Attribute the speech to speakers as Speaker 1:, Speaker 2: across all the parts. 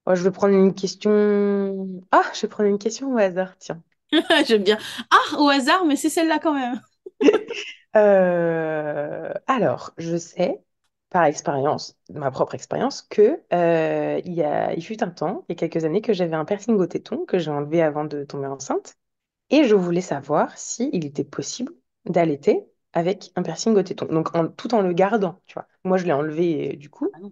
Speaker 1: Oh, je vais prendre une question. Ah, je vais prendre une question au hasard, tiens.
Speaker 2: J'aime bien. Ah, au hasard, mais c'est celle-là quand même.
Speaker 1: Alors, je sais par expérience, ma propre expérience, que il fut un temps, il y a quelques années, que j'avais un piercing au téton que j'ai enlevé avant de tomber enceinte. Et je voulais savoir si il était possible d'allaiter avec un piercing au téton. Donc, tout en le gardant, tu vois. Moi, je l'ai enlevé du coup.
Speaker 2: Ah non,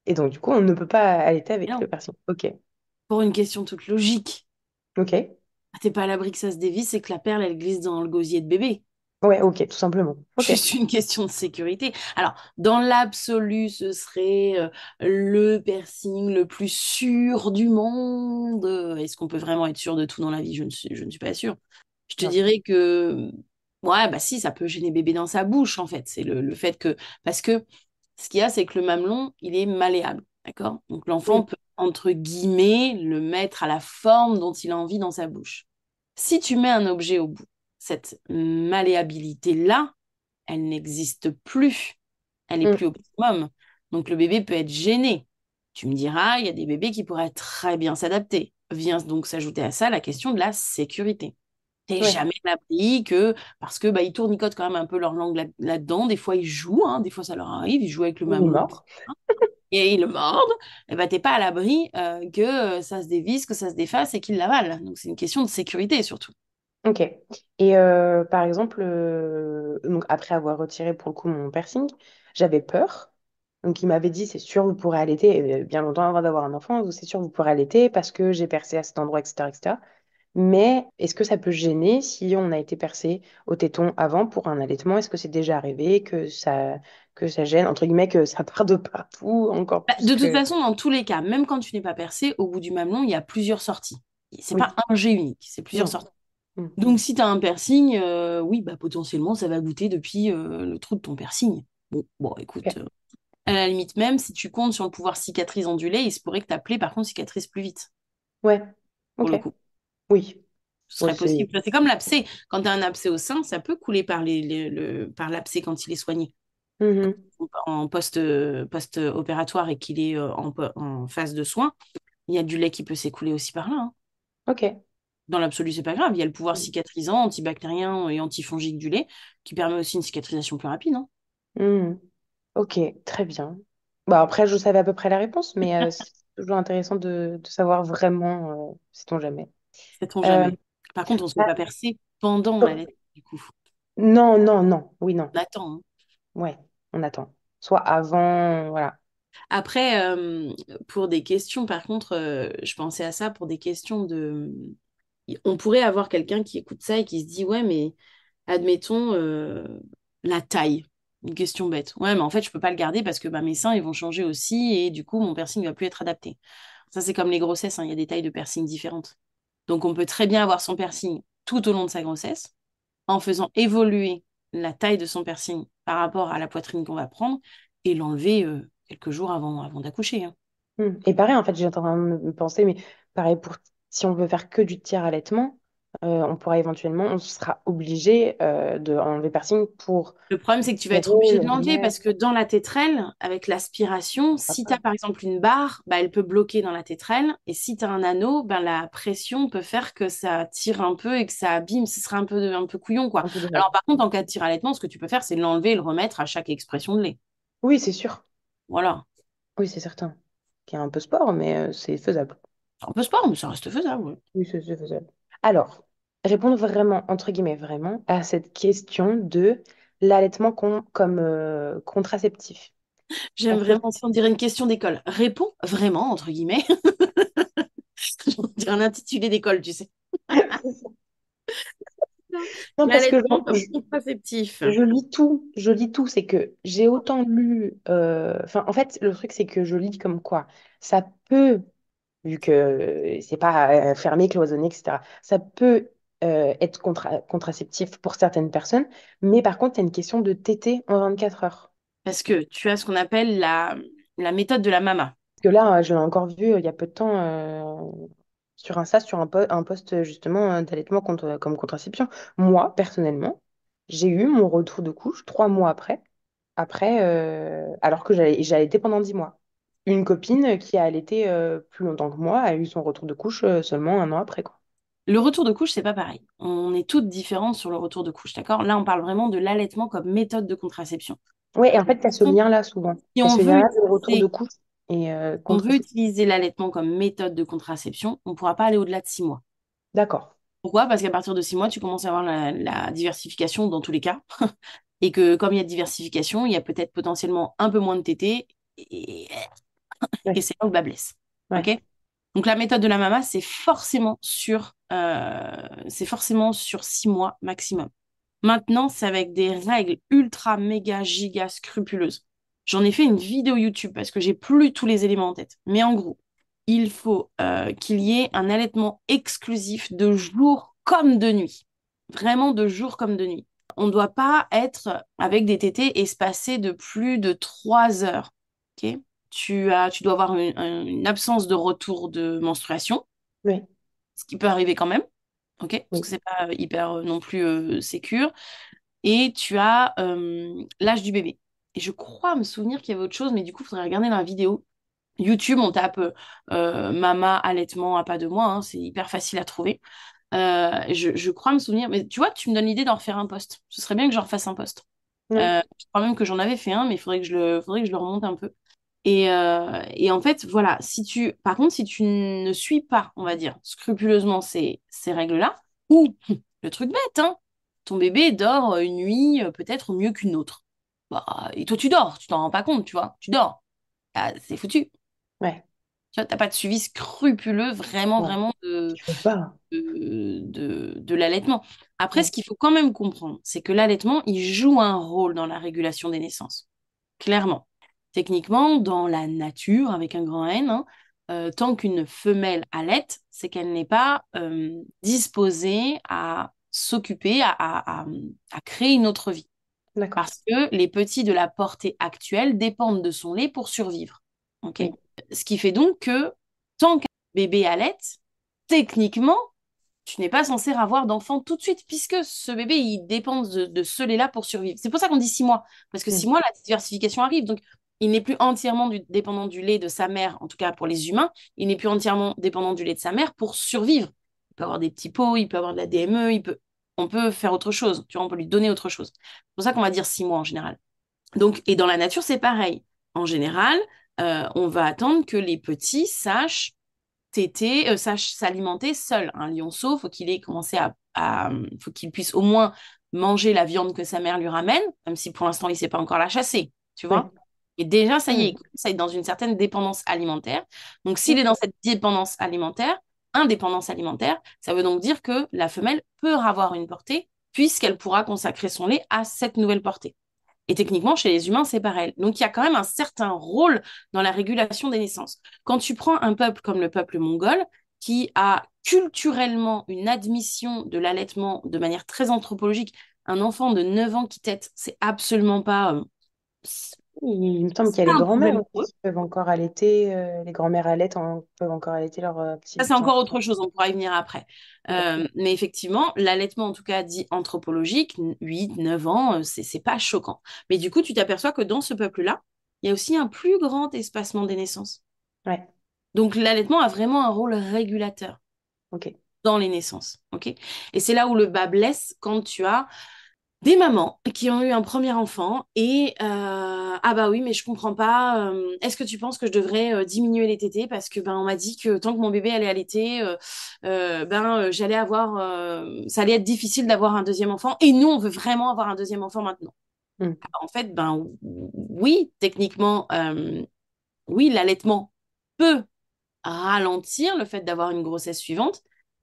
Speaker 1: Et donc, du coup, on ne peut pas allaiter
Speaker 2: mais
Speaker 1: avec le
Speaker 2: non.
Speaker 1: piercing. Ok.
Speaker 2: Pour une question toute logique.
Speaker 1: Ok.
Speaker 2: Ah, t'es pas à l'abri que ça se dévisse et que la perle, elle glisse dans le gosier de bébé.
Speaker 1: Ouais, ok, tout simplement. Ok.
Speaker 2: Juste une question de sécurité. Alors, dans l'absolu, ce serait le piercing le plus sûr du monde. Est-ce qu'on peut vraiment être sûr de tout dans la vie? Je ne suis pas sûre. Je te
Speaker 1: Non.
Speaker 2: dirais que, ouais, bah si, ça peut gêner bébé dans sa bouche, en fait. C'est le fait que, parce que ce qu'il y a, c'est que le mamelon, il est malléable, d'accord? Donc, l'enfant
Speaker 1: Oui.
Speaker 2: peut, entre guillemets, le mettre à la forme dont il a envie dans sa bouche. Si tu mets un objet au bout, cette malléabilité-là, elle n'existe plus. Elle est
Speaker 1: Mm.
Speaker 2: plus au maximum. Donc le bébé peut être gêné. Tu me diras, il y a des bébés qui pourraient très bien s'adapter. Vient donc s'ajouter à ça la question de la sécurité. T'es
Speaker 1: Ouais.
Speaker 2: jamais à l'abri que, parce que bah, ils tournicotent quand même un peu leur langue là-dedans, des fois ils jouent, hein, des fois ça leur arrive, ils jouent avec le
Speaker 1: Il est
Speaker 2: mamelon,
Speaker 1: mort.
Speaker 2: etc. Et ils le mordent, et bah, t'es pas à l'abri que ça se dévisse, que ça se défasse et qu'ils l'avalent. Donc c'est une question de sécurité surtout.
Speaker 1: Ok. Et par exemple, donc après avoir retiré pour le coup mon piercing, j'avais peur. Donc il m'avait dit, c'est sûr, vous pourrez allaiter, et bien longtemps avant d'avoir un enfant, c'est sûr, vous pourrez allaiter parce que j'ai percé à cet endroit, etc., etc. Mais est-ce que ça peut gêner si on a été percé au téton avant pour un allaitement? Est-ce que c'est déjà arrivé que ça gêne, entre guillemets, que ça part de partout, encore
Speaker 2: Bah,
Speaker 1: plus
Speaker 2: de toute
Speaker 1: que...
Speaker 2: façon, dans tous les cas, même quand tu n'es pas percé, au bout du mamelon, il y a plusieurs sorties. C'est pas
Speaker 1: Oui,
Speaker 2: un jet unique, c'est plusieurs
Speaker 1: non.
Speaker 2: sorties.
Speaker 1: Mm.
Speaker 2: Donc, si tu as un piercing, oui, bah, potentiellement, ça va goûter depuis le trou de ton piercing. Bon, écoute,
Speaker 1: Ok.
Speaker 2: à la limite même, si tu comptes sur le pouvoir cicatrice ondulé, il se pourrait que ta plaie, par contre, cicatrise plus vite,
Speaker 1: Ouais,
Speaker 2: pour
Speaker 1: ok.
Speaker 2: le coup.
Speaker 1: Oui.
Speaker 2: Ce
Speaker 1: Ouais,
Speaker 2: serait
Speaker 1: c'est...
Speaker 2: possible. C'est comme l'abcès. Quand tu as un abcès au sein, ça peut couler par l'abcès quand il est soigné.
Speaker 1: Mhm.
Speaker 2: En post-opératoire et qu'il est en phase de soins, il y a du lait qui peut s'écouler aussi par là, hein.
Speaker 1: Ok.
Speaker 2: Dans l'absolu, c'est pas grave. Il y a le pouvoir cicatrisant, antibactérien et antifongique du lait qui permet aussi une cicatrisation plus rapide, hein.
Speaker 1: Mhm. Ok, très bien. Bah, après, je savais à peu près la réponse, mais c'est toujours intéressant de savoir vraiment, sait-on jamais.
Speaker 2: Sait-on
Speaker 1: Euh,
Speaker 2: jamais. Par contre, on ne se fait
Speaker 1: ah,
Speaker 2: pas percer pendant la
Speaker 1: oh,
Speaker 2: lettre, du coup.
Speaker 1: non, non, non. Oui, non.
Speaker 2: On attend, hein.
Speaker 1: Ouais, on attend. Soit avant, voilà.
Speaker 2: Après, pour des questions, par contre, je pensais à ça pour des questions de. On pourrait avoir quelqu'un qui écoute ça et qui se dit, ouais, mais admettons la taille. Une question bête. Ouais, mais en fait, je peux pas le garder parce que bah, mes seins, ils vont changer aussi et du coup, mon piercing va plus être adapté. Ça, c'est comme les grossesses, hein, il y a des tailles de piercing différentes. Donc, on peut très bien avoir son piercing tout au long de sa grossesse en faisant évoluer la taille de son piercing par rapport à la poitrine qu'on va prendre et l'enlever quelques jours avant d'accoucher, hein.
Speaker 1: Et pareil, en fait, j'ai en train de me penser, mais pareil, pour si on veut faire que du tiers-allaitement, on pourra éventuellement, on sera obligé de enlever piercing pour
Speaker 2: Le problème, c'est que tu vas être
Speaker 1: serrer,
Speaker 2: obligé
Speaker 1: le
Speaker 2: de l'enlever
Speaker 1: remettre.
Speaker 2: parce que dans la tétrelle, avec l'aspiration, si tu as
Speaker 1: Papa.
Speaker 2: par exemple une barre, bah, elle peut bloquer dans la tétrelle. Et si tu as un anneau, ben, la pression peut faire que ça tire un peu et que ça abîme. Ce sera un peu couillon, quoi.
Speaker 1: Un peu dommage.
Speaker 2: Alors par contre, en cas de tir allaitement, ce que tu peux faire, c'est l'enlever et le remettre à chaque expression de lait.
Speaker 1: Oui, c'est sûr.
Speaker 2: Voilà.
Speaker 1: Oui, c'est certain. Qui est un peu sport, mais c'est faisable.
Speaker 2: C'est un peu sport, mais ça reste faisable, ouais.
Speaker 1: Oui, c'est faisable. Alors, répondre vraiment, entre guillemets, vraiment, à cette question de l'allaitement comme contraceptif.
Speaker 2: J'aime
Speaker 1: Est-ce que
Speaker 2: vraiment ça, on dirait une question d'école. Réponds vraiment, entre guillemets. On dirait un intitulé d'école, tu sais.
Speaker 1: non, parce que
Speaker 2: L'allaitement comme contraceptif.
Speaker 1: je lis tout, je lis tout. C'est que j'ai autant lu. Enfin, en fait, le truc, c'est que je lis comme quoi ça peut, vu que c'est pas fermé, cloisonné, etc., ça peut être contraceptif pour certaines personnes, mais par contre, il y a une question de téter en 24 heures.
Speaker 2: Parce que tu as ce qu'on appelle la méthode de la mama.
Speaker 1: Parce que là, je l'ai encore vu il y a peu de temps sur Insta, sur un post justement d'allaitement comme contraception. Moi, personnellement, j'ai eu mon retour de couche 3 mois après, alors que j'ai allaité pendant 10 mois. une copine qui a allaité plus longtemps que moi a eu son retour de couche seulement 1 an après, quoi.
Speaker 2: Le retour de couche, c'est pas pareil. On est toutes différentes sur le retour de couche, d'accord? Là, on parle vraiment de l'allaitement comme méthode de contraception.
Speaker 1: Ouais, et en fait, tu as ce lien-là souvent.
Speaker 2: Si
Speaker 1: Tu as
Speaker 2: on
Speaker 1: ce
Speaker 2: veut
Speaker 1: lien-là de retour de
Speaker 2: utiliser,
Speaker 1: couche et
Speaker 2: on veut
Speaker 1: contraception.
Speaker 2: utiliser l'allaitement comme méthode de contraception, on ne pourra pas aller au-delà de 6 mois.
Speaker 1: D'accord.
Speaker 2: Pourquoi? Parce qu'à partir de 6 mois, tu commences à avoir la diversification dans tous les cas. Et que comme il y a diversification, il y a peut-être potentiellement un peu moins de tétés. Et
Speaker 1: Ouais,
Speaker 2: c'est là où le bas blesse. OK?
Speaker 1: ouais,
Speaker 2: Donc la méthode de la mama, c'est forcément sur 6 mois maximum. Maintenant, c'est avec des règles ultra, méga, giga scrupuleuses. J'en ai fait une vidéo YouTube parce que j'ai plus tous les éléments en tête. Mais en gros, il faut qu'il y ait un allaitement exclusif de jour comme de nuit. Vraiment de jour comme de nuit. On ne doit pas être avec des tétés espacés de plus de 3 heures. Ok. Tu dois avoir une absence de retour de menstruation,
Speaker 1: oui,
Speaker 2: ce qui peut arriver quand même. Ok. Parce
Speaker 1: oui,
Speaker 2: que c'est pas hyper non plus sécure. Et tu as l'âge du bébé. Et je crois me souvenir qu'il y avait autre chose, mais du coup, il faudrait regarder dans la vidéo. YouTube, on tape Mama allaitement à pas de mois, hein, c'est hyper facile à trouver. Je crois me souvenir, mais tu vois, tu me donnes l'idée d'en refaire un post. Ce serait bien que j'en refasse un post.
Speaker 1: oui,
Speaker 2: Je crois même que j'en avais fait un, mais faudrait que je le remonte un peu. Et en fait, voilà, par contre, si tu ne suis pas, on va dire, scrupuleusement ces règles-là, ou le truc bête, hein, ton bébé dort une nuit peut-être mieux qu'une autre. Bah, et toi, tu dors, tu t'en rends pas compte, tu vois, tu dors. Ah, c'est foutu.
Speaker 1: ouais,
Speaker 2: Tu vois, t'as pas de suivi scrupuleux, vraiment,
Speaker 1: ouais.
Speaker 2: vraiment, de,
Speaker 1: Je peux pas.
Speaker 2: de l'allaitement. Après,
Speaker 1: Ouais,
Speaker 2: ce qu'il faut quand même comprendre, c'est que l'allaitement, il joue un rôle dans la régulation des naissances. Clairement. Techniquement, dans la nature, avec un grand N, hein, tant qu'une femelle allaite, c'est qu'elle n'est pas disposée à s'occuper, à créer une autre vie.
Speaker 1: d'accord.
Speaker 2: Parce que les petits de la portée actuelle dépendent de son lait pour survivre. Ok.
Speaker 1: Oui,
Speaker 2: Ce qui fait donc que tant qu'un bébé allaite, techniquement, tu n'es pas censé avoir d'enfant tout de suite, puisque ce bébé, il dépend de ce lait-là pour survivre. C'est pour ça qu'on dit 6 mois, parce que six
Speaker 1: mm,
Speaker 2: mois, la diversification arrive. Donc, il n'est plus entièrement dépendant du lait de sa mère, en tout cas pour les humains, il n'est plus entièrement dépendant du lait de sa mère pour survivre. Il peut avoir des petits pots, il peut avoir de la DME, on peut faire autre chose, tu vois, on peut lui donner autre chose. C'est pour ça qu'on va dire 6 mois en général. Donc, et dans la nature, c'est pareil. En général, on va attendre que les petits sache s'alimenter seul. Un lionceau, faut qu'il ait commencé faut qu'il puisse au moins manger la viande que sa mère lui ramène, même si pour l'instant il sait pas encore la chasser, tu vois.
Speaker 1: oui,
Speaker 2: Et déjà, ça y est,
Speaker 1: mm,
Speaker 2: il commence à être dans une certaine dépendance alimentaire. Donc, s'il est dans
Speaker 1: ok,
Speaker 2: cette indépendance alimentaire, ça veut donc dire que la femelle peut avoir une portée puisqu'elle pourra consacrer son lait à cette nouvelle portée. Et techniquement, chez les humains, c'est pareil. Donc, il y a quand même un certain rôle dans la régulation des naissances. Quand tu prends un peuple comme le peuple mongol, qui a culturellement une admission de l'allaitement de manière très anthropologique, un enfant de 9 ans qui tète, c'est absolument pas...
Speaker 1: il me semble
Speaker 2: c'est
Speaker 1: qu'il y a
Speaker 2: pas
Speaker 1: les
Speaker 2: un
Speaker 1: grands-mères
Speaker 2: problème pour
Speaker 1: aussi
Speaker 2: eux.
Speaker 1: qui peuvent encore allaiter, les grands-mères peuvent encore allaiter leurs
Speaker 2: Ça, c'est
Speaker 1: petits
Speaker 2: encore
Speaker 1: enfants.
Speaker 2: autre chose, on pourra y venir après.
Speaker 1: D'accord.
Speaker 2: Mais effectivement, l'allaitement, en tout cas dit anthropologique, 8, 9 ans, c'est pas choquant. Mais du coup, tu t'aperçois que dans ce peuple-là, il y a aussi un plus grand espacement des naissances.
Speaker 1: Ouais,
Speaker 2: Donc l'allaitement a vraiment un rôle régulateur
Speaker 1: ok.
Speaker 2: dans les naissances, ok? Et c'est là où le bas blesse quand tu as des mamans qui ont eu un premier enfant et ah bah oui mais je comprends pas, est-ce que tu penses que je devrais diminuer les tétés parce que ben on m'a dit que tant que mon bébé allait allaiter j'allais avoir ça allait être difficile d'avoir un deuxième enfant et nous on veut vraiment avoir un deuxième enfant maintenant.
Speaker 1: Mm,
Speaker 2: En fait ben oui techniquement oui l'allaitement peut ralentir le fait d'avoir une grossesse suivante.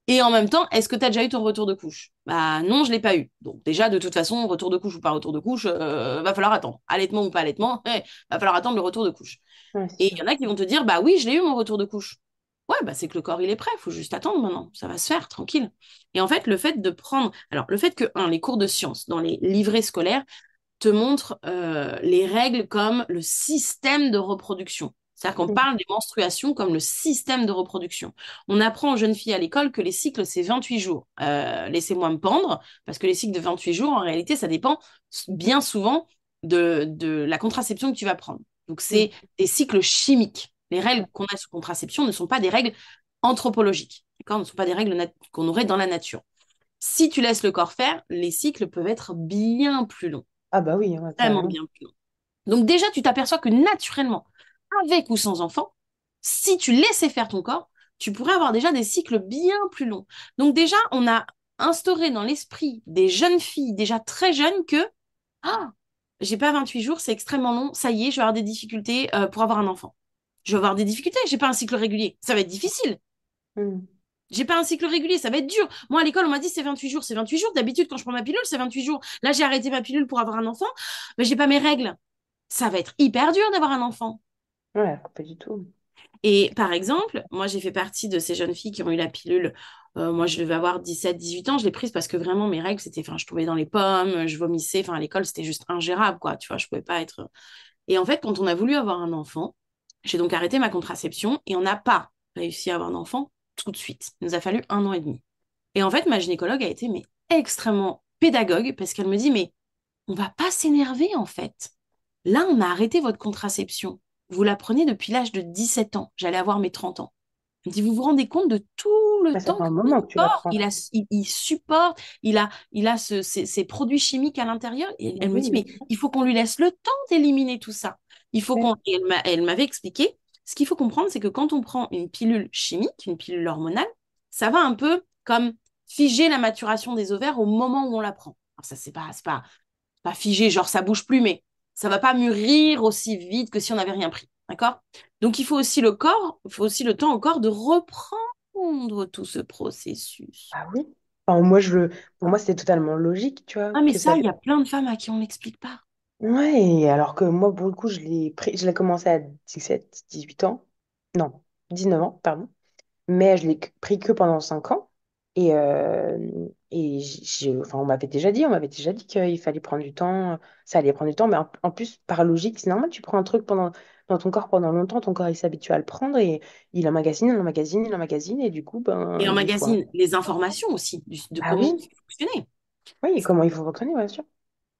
Speaker 2: Et en même temps, est-ce que tu as déjà eu ton retour de couche? Bah non, je l'ai pas eu. Donc déjà, de toute façon, retour de couche ou pas retour de couche, va falloir attendre. Allaitement ou pas allaitement, va falloir attendre le retour de couche.
Speaker 1: ouais, c'est
Speaker 2: Et il y
Speaker 1: sûr.
Speaker 2: en a qui vont te dire, bah oui, je l'ai eu mon retour de couche. Ouais, bah c'est que le corps, il est prêt, il faut juste attendre maintenant. Ça va se faire, tranquille. Et en fait, le fait de prendre... Alors, le fait que, les cours de sciences, dans les livrets scolaires, te montre les règles comme le système de reproduction. C'est-à-dire qu'on
Speaker 1: Mm,
Speaker 2: parle des menstruations comme le système de reproduction. On apprend aux jeunes filles à l'école que les cycles, c'est 28 jours. Laissez-moi me pendre, parce que les cycles de 28 jours, en réalité, ça dépend bien souvent de la contraception que tu vas prendre. Donc,
Speaker 1: mm,
Speaker 2: c'est des cycles chimiques. Les règles qu'on a sous contraception ne sont pas des règles anthropologiques, d'accord, ne sont pas des règles qu'on aurait dans la nature. Si tu laisses le corps faire, les cycles peuvent être bien plus longs,
Speaker 1: Ah bah oui, ouais,
Speaker 2: vraiment
Speaker 1: carrément.
Speaker 2: bien plus longs. Donc déjà, tu t'aperçois que naturellement, avec ou sans enfant, si tu laissais faire ton corps, tu pourrais avoir déjà des cycles bien plus longs. Donc déjà, on a instauré dans l'esprit des jeunes filles déjà très jeunes que ah, j'ai pas 28 jours, c'est extrêmement long, ça y est, je vais avoir des difficultés pour avoir un enfant. Je vais avoir des difficultés, j'ai pas un cycle régulier, ça va être difficile.
Speaker 1: Hmm.
Speaker 2: J'ai pas un cycle régulier, ça va être dur. Moi, à l'école, on m'a dit c'est 28 jours, c'est 28 jours. D'habitude, quand je prends ma pilule, c'est 28 jours. Là, j'ai arrêté ma pilule pour avoir un enfant, mais j'ai pas mes règles. Ça va être hyper dur d'avoir un enfant.
Speaker 1: Ouais, pas du tout.
Speaker 2: Et par exemple, moi, j'ai fait partie de ces jeunes filles qui ont eu la pilule. Moi, je devais avoir 17, 18 ans. Je l'ai prise parce que vraiment, mes règles, c'était, enfin, je tombais dans les pommes, je vomissais. Enfin, à l'école, c'était juste ingérable, quoi. Tu vois, je pouvais pas être. Et en fait, quand on a voulu avoir un enfant, j'ai donc arrêté ma contraception et on n'a pas réussi à avoir un enfant tout de suite. Il nous a fallu 1 an et demi. Et en fait, ma gynécologue a été mais extrêmement pédagogue parce qu'elle me dit mais on va pas s'énerver en fait. Là, on a arrêté votre contraception. Vous la prenez depuis l'âge de 17 ans. J'allais avoir mes 30 ans. Elle me dit, vous vous rendez compte de tout le
Speaker 1: Ouais, ça
Speaker 2: temps
Speaker 1: fait
Speaker 2: que
Speaker 1: un
Speaker 2: votre
Speaker 1: moment que tu la
Speaker 2: corps,
Speaker 1: prends.
Speaker 2: il supporte, il a ces produits chimiques à l'intérieur. Et elle me
Speaker 1: Oui,
Speaker 2: dit,
Speaker 1: bien
Speaker 2: mais
Speaker 1: sûr.
Speaker 2: il faut qu'on lui laisse le temps d'éliminer tout ça. Il faut
Speaker 1: Ouais.
Speaker 2: qu'on... Et elle m'avait expliqué, ce qu'il faut comprendre, c'est que quand on prend une pilule chimique, une pilule hormonale, ça va un peu comme figer la maturation des ovaires au moment où on la prend. Alors ça, c'est pas figé, genre ça bouge plus, mais ça va pas mûrir aussi vite que si on n'avait rien pris. D'accord? Donc il faut aussi le temps au corps de reprendre tout ce processus.
Speaker 1: Ah oui. Enfin, pour moi, c'était totalement logique, tu vois,
Speaker 2: Ah, mais
Speaker 1: que ça.
Speaker 2: ça, il y a plein de femmes à qui on n'explique pas.
Speaker 1: Ouais, et alors que moi, pour le coup, je l'ai commencé à 17, 18 ans. Non, 19 ans, pardon. Mais je l'ai pris que pendant 5 ans. Et enfin, on m'avait déjà dit qu'il fallait prendre du temps, ça allait prendre du temps. Mais en plus, par logique, c'est normal, tu prends un truc dans ton corps pendant longtemps, ton corps il s'habitue à le prendre et il emmagasine, il emmagasine, il emmagasine. Et du coup,
Speaker 2: Et
Speaker 1: ben, il faut.
Speaker 2: emmagasine les informations aussi de
Speaker 1: Ah
Speaker 2: comment
Speaker 1: oui,
Speaker 2: fonctionner.
Speaker 1: oui, et comment il faut fonctionner, bien sûr.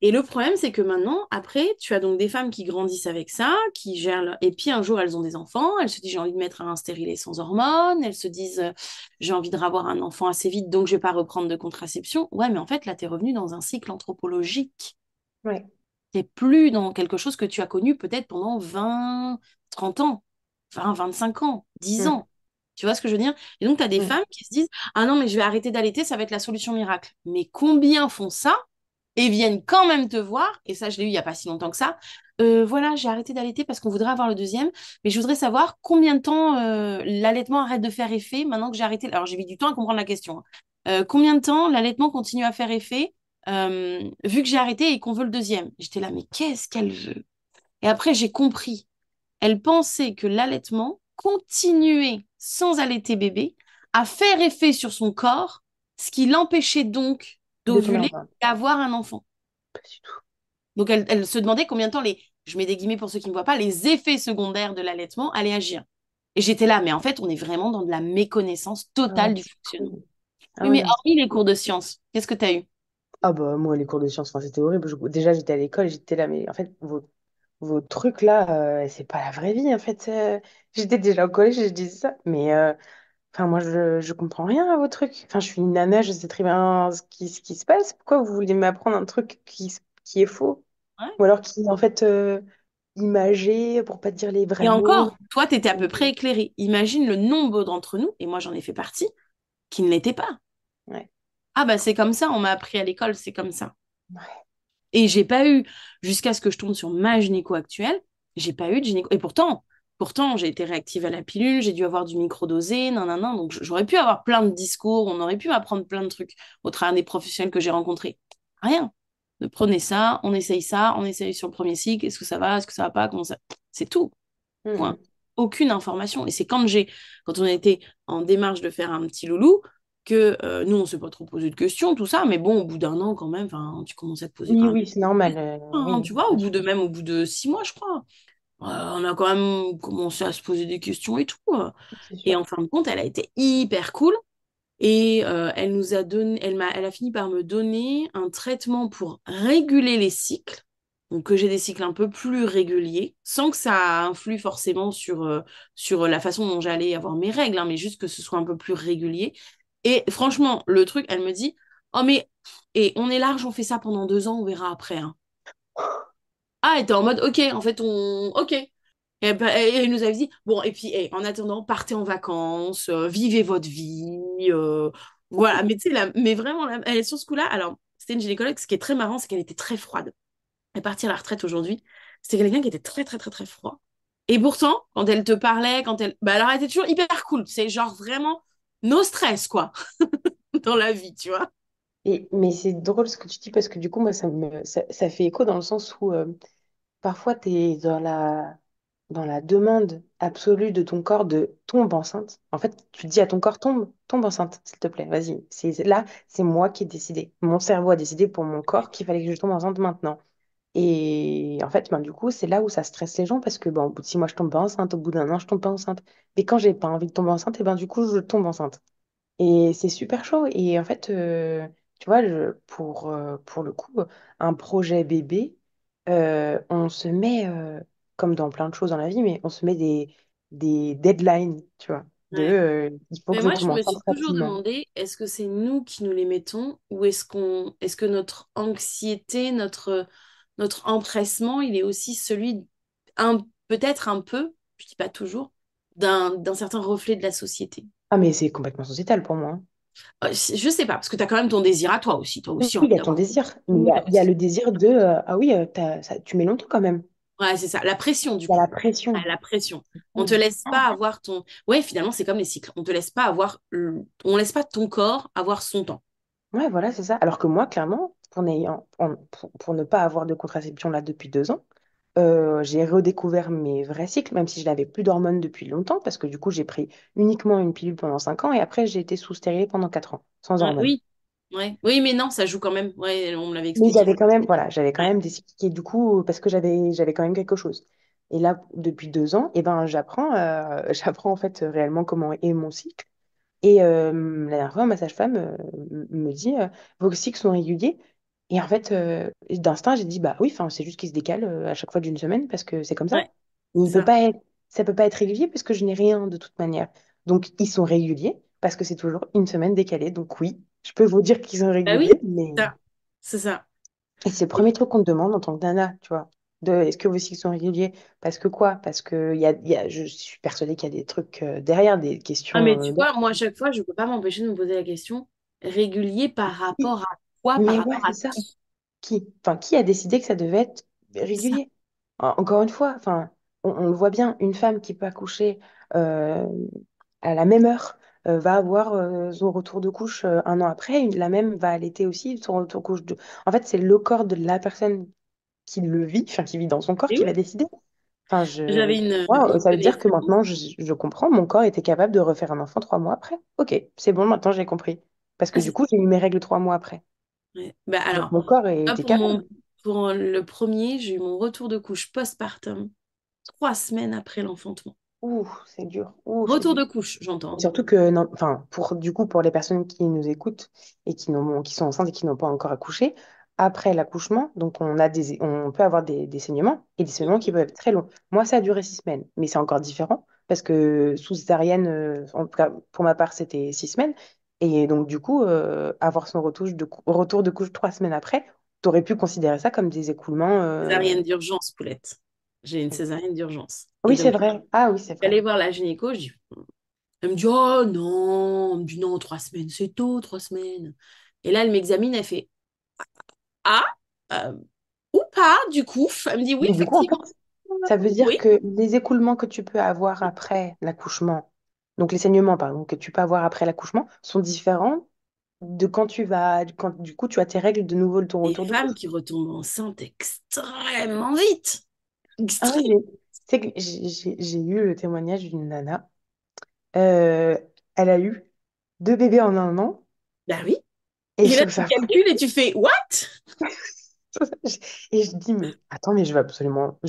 Speaker 2: Et le problème, c'est que maintenant, après, tu as donc des femmes qui grandissent avec ça, qui gèrent Et puis un jour, elles ont des enfants, elles se disent, j'ai envie de mettre un stérilet sans hormones, elles se disent, j'ai envie de avoir un enfant assez vite, donc je vais pas reprendre de contraception. Ouais, mais en fait, là, tu es revenu dans un cycle anthropologique.
Speaker 1: Ouais.
Speaker 2: T'es plus dans quelque chose que tu as connu peut-être pendant 20, 30 ans, 20, 25 ans, 10
Speaker 1: Mm,
Speaker 2: ans. Tu vois ce que je veux dire? Et donc, tu as des
Speaker 1: mm.
Speaker 2: femmes qui se disent, ah non, mais je vais arrêter d'allaiter, ça va être la solution miracle. Mais combien font ça et viennent quand même te voir? Et ça, je l'ai eu il n'y a pas si longtemps que ça. Voilà, j'ai arrêté d'allaiter parce qu'on voudrait avoir le deuxième, mais je voudrais savoir combien de temps l'allaitement arrête de faire effet maintenant que j'ai arrêté. Alors, j'ai mis du temps à comprendre la question, hein. Combien de temps l'allaitement continue à faire effet vu que j'ai arrêté et qu'on veut le deuxième? J'étais là, mais qu'est-ce qu'elle veut? Et après, j'ai compris. Elle pensait que l'allaitement, continuer sans allaiter bébé, à faire effet sur son corps, ce qui l'empêchait donc
Speaker 1: De tomber
Speaker 2: d'ovuler
Speaker 1: enceinte.
Speaker 2: et d'avoir un enfant.
Speaker 1: Pas du tout.
Speaker 2: Donc, elle se demandait combien de temps je mets des guillemets pour ceux qui ne voient pas, les effets secondaires de l'allaitement allaient agir. Et j'étais là, mais en fait, on est vraiment dans de la méconnaissance
Speaker 1: Ah ouais,
Speaker 2: totale du
Speaker 1: c'est
Speaker 2: fonctionnement.
Speaker 1: fou. Ah
Speaker 2: Oui,
Speaker 1: ouais,
Speaker 2: mais
Speaker 1: non.
Speaker 2: hormis les cours de sciences, qu'est-ce que tu as eu?
Speaker 1: Ah bah moi les cours de sciences, enfin, c'était horrible. Déjà j'étais à l'école, j'étais là, mais en fait vos trucs là, c'est pas la vraie vie en fait. J'étais déjà au collège et je disais ça, mais enfin moi je comprends rien à vos trucs. Enfin je suis une nana, je sais très bien ce qui se passe. Pourquoi vous voulez m'apprendre un truc qui est faux
Speaker 2: Ouais.
Speaker 1: ou alors qui est en fait imagé pour pas dire les vrais
Speaker 2: Et
Speaker 1: mots.
Speaker 2: encore, toi, tu étais à peu près éclairé. Imagine le nombre d'entre nous, et moi j'en ai fait partie, qui ne l'étaient pas.
Speaker 1: Ouais.
Speaker 2: Ah bah c'est comme ça, on m'a appris à l'école, c'est comme ça.
Speaker 1: Ouais.
Speaker 2: Et j'ai pas eu, jusqu'à ce que je tombe sur ma gynéco actuelle, j'ai pas eu de gynéco. Et pourtant, j'ai été réactive à la pilule, j'ai dû avoir du microdosé, nanana. Donc j'aurais pu avoir plein de discours, on aurait pu m'apprendre plein de trucs au travers des professionnels que j'ai rencontrés. Rien. De prenez ça, on essaye sur le premier cycle, est-ce que ça va pas, comment ça. C'est tout. Point.
Speaker 1: Mhm.
Speaker 2: Aucune information. Et c'est quand on était en démarche de faire un petit loulou, que nous, on s'est pas trop posé de questions, tout ça, mais bon, au bout d'1 an, quand même, 'fin, tu commences à te poser
Speaker 1: Oui,
Speaker 2: quand même
Speaker 1: oui, c'est
Speaker 2: des
Speaker 1: normal.
Speaker 2: questions, hein,
Speaker 1: Oui,
Speaker 2: tu vois,
Speaker 1: bien sûr.
Speaker 2: au bout de 6 mois, je crois. On a quand même commencé à se poser des questions et tout.
Speaker 1: C'est
Speaker 2: Et
Speaker 1: sûr.
Speaker 2: en fin de compte, elle a été hyper cool. Et elle nous a donné, elle a fini par me donner un traitement pour réguler les cycles donc que j'ai des cycles un peu plus réguliers, sans que ça influe forcément sur la façon dont j'allais avoir mes règles, hein, mais juste que ce soit un peu plus régulier. Et franchement, le truc, elle me dit, oh mais, et on est large, on fait ça pendant 2 ans, on verra après, hein. Ah, elle était en mode, ok, en fait, ok. Et elle nous avait dit, bon, et puis, en attendant, partez en vacances, vivez votre vie, voilà. Mais tu sais, mais vraiment, elle est sur ce coup-là. Alors, c'était une gynécologue, ce qui est très marrant, c'est qu'elle était très froide. Elle est partie à la retraite aujourd'hui. C'était quelqu'un qui était très, très, très, très froid. Et pourtant, quand elle te parlait, bah, alors, elle était toujours hyper cool. C'est genre vraiment no stress, quoi, dans la vie, tu vois.
Speaker 1: Mais c'est drôle ce que tu dis parce que du coup, moi, ça fait écho dans le sens où parfois, tu es dans la demande absolue de ton corps de tombe enceinte. En fait, tu dis à ton corps, tombe enceinte, s'il te plaît, vas-y. Là, c'est moi qui ai décidé. Mon cerveau a décidé pour mon corps qu'il fallait que je tombe enceinte maintenant. Et en fait, ben, du coup, c'est là où ça stresse les gens parce que bon, au bout de 6 mois, je tombe pas enceinte, au bout d'un an, je tombe pas enceinte. Mais quand j'ai pas envie de tomber enceinte, et ben du coup, je tombe enceinte. Et c'est super chaud. Et en fait, tu vois, pour le coup, un projet bébé, on se met, comme dans plein de choses dans la vie, mais on se met des deadlines, tu vois,
Speaker 2: Ouais.
Speaker 1: il faut
Speaker 2: Mais
Speaker 1: que je
Speaker 2: moi,
Speaker 1: tombe
Speaker 2: je me
Speaker 1: enceinte
Speaker 2: suis toujours
Speaker 1: rapidement.
Speaker 2: demandé, est-ce que c'est nous qui nous les mettons ou est-ce que notre anxiété, notre empressement, il est aussi celui, peut-être un peu, je dis pas toujours, d'un certain reflet de la société.
Speaker 1: Ah, mais c'est complètement sociétal pour moi, hein.
Speaker 2: Je sais pas, parce que tu as quand même ton désir à toi aussi. Toi
Speaker 1: Oui,
Speaker 2: aussi
Speaker 1: il
Speaker 2: envie
Speaker 1: y a ton
Speaker 2: d'avoir.
Speaker 1: désir. Mais
Speaker 2: Oui,
Speaker 1: il y a le désir de, ah oui, tu mets longtemps quand même.
Speaker 2: ouais, c'est ça. La pression, du
Speaker 1: Il y a
Speaker 2: coup.
Speaker 1: la
Speaker 2: Ouais,
Speaker 1: pression.
Speaker 2: la pression. On te
Speaker 1: Mm.
Speaker 2: laisse pas avoir ton. Ouais, finalement, c'est comme les cycles. On te laisse pas avoir. On laisse pas ton corps avoir son temps.
Speaker 1: Ouais, voilà, c'est ça. Alors que moi, clairement, pour ne pas avoir de contraception là depuis 2 ans, j'ai redécouvert mes vrais cycles, même si je n'avais plus d'hormones depuis longtemps, parce que du coup, j'ai pris uniquement une pilule pendant 5 ans et après, j'ai été sous stérilée pendant 4 ans, sans
Speaker 2: Ouais,
Speaker 1: hormones.
Speaker 2: oui, ouais. Oui, mais non, ça joue quand même. Ouais, on me l'avait
Speaker 1: Mais
Speaker 2: expliqué.
Speaker 1: j'avais quand
Speaker 2: Ouais,
Speaker 1: même des cycles qui, du coup, parce que j'avais quand même quelque chose. Et là, depuis 2 ans, eh ben, j'apprends en fait réellement comment est mon cycle. Et la dernière fois, ma sage-femme me dit vos cycles sont réguliers. Et en fait, d'instinct, j'ai dit bah oui, enfin, c'est juste qu'ils se décalent à chaque fois d'une semaine parce que c'est comme ça.
Speaker 2: ouais,
Speaker 1: Il
Speaker 2: c'est
Speaker 1: peut
Speaker 2: ça.
Speaker 1: pas être, ça peut pas être régulier parce que je n'ai rien de toute manière. Donc, ils sont réguliers parce que c'est toujours une semaine décalée. Donc, oui, je peux vous dire qu'ils sont
Speaker 2: Bah oui,
Speaker 1: réguliers, mais
Speaker 2: c'est ça. C'est ça.
Speaker 1: et c'est le premier truc qu'on te demande en tant que nana, tu vois. Est-ce que vos cycles sont réguliers? Parce que quoi? Parce que je suis persuadée qu'il y a des trucs derrière, des
Speaker 2: Ah, mais
Speaker 1: questions.
Speaker 2: tu vois, moi, à chaque fois, je peux pas m'empêcher de me poser la question régulier par rapport à quoi, par
Speaker 1: Mais ouais,
Speaker 2: rapport à
Speaker 1: c'est ça.
Speaker 2: qui?
Speaker 1: Qui a décidé que ça devait être
Speaker 2: C'est ça.
Speaker 1: régulier? Encore une fois, enfin, on le voit bien, une femme qui peut accoucher euh, à la même heure va avoir son retour de couche un an après, la même va allaiter aussi son retour de couche. En fait, c'est le corps de la personne qui le vit, enfin qui vit dans son corps,
Speaker 2: Et
Speaker 1: qui
Speaker 2: oui,
Speaker 1: va décider. Enfin,
Speaker 2: j'avais
Speaker 1: moi,
Speaker 2: une
Speaker 1: ça veut dire que
Speaker 2: connaissance.
Speaker 1: maintenant, je comprends, mon corps était capable de refaire un enfant 3 mois après. Ok, c'est bon, maintenant j'ai compris. Parce que
Speaker 2: Ah,
Speaker 1: du coup, j'ai eu mes règles 3 mois après.
Speaker 2: ouais. Bah,
Speaker 1: Donc
Speaker 2: alors,
Speaker 1: mon corps
Speaker 2: moi,
Speaker 1: était
Speaker 2: pour
Speaker 1: capable.
Speaker 2: pour le premier, j'ai eu mon retour de couche postpartum 3 semaines après l'enfantement.
Speaker 1: Ouh, c'est dur. Ouh, c'est
Speaker 2: Retour
Speaker 1: dur.
Speaker 2: de couche, j'entends.
Speaker 1: Surtout que, non, enfin, du coup, pour les personnes qui nous écoutent et qui sont enceintes et qui n'ont pas encore accouché, après l'accouchement, donc on peut avoir des saignements et des saignements qui peuvent être très longs. Moi, ça a duré 6 semaines, mais c'est encore différent parce que sous césarienne, en tout cas, pour ma part, c'était 6 semaines. Et donc, du coup, avoir son retour de couche 3 semaines après, tu aurais pu considérer ça comme des écoulements.
Speaker 2: Césarienne d'urgence, Poulette. J'ai une césarienne d'urgence. Et
Speaker 1: Oui, c'est
Speaker 2: donc,
Speaker 1: vrai. Ah oui, c'est vrai.
Speaker 2: j'allais voir la gynéco, elle me dit, oh non, elle me dit non, 3 semaines, c'est tôt, 3 semaines. Et là, elle m'examine, elle fait, ah, euh, ou pas, du coup. Elle me dit, oui,
Speaker 1: Mais du coup, en fait,
Speaker 2: effectivement.
Speaker 1: ça veut dire
Speaker 2: Oui.
Speaker 1: que les écoulements que tu peux avoir après l'accouchement, donc les saignements, pardon, que tu peux avoir après l'accouchement, sont différents de quand du coup tu as tes règles de nouveau de ton
Speaker 2: Des
Speaker 1: retour de
Speaker 2: femmes
Speaker 1: couche.
Speaker 2: qui retombent enceintes extrêmement vite.
Speaker 1: Ah oui, c'est que j'ai eu le témoignage d'une nana. Euh, Elle a eu 2 bébés en un an
Speaker 2: Bah oui.
Speaker 1: et
Speaker 2: Et là,
Speaker 1: sur
Speaker 2: tu
Speaker 1: sa
Speaker 2: calcules et tu fais, what?
Speaker 1: et je dis mais attends mais je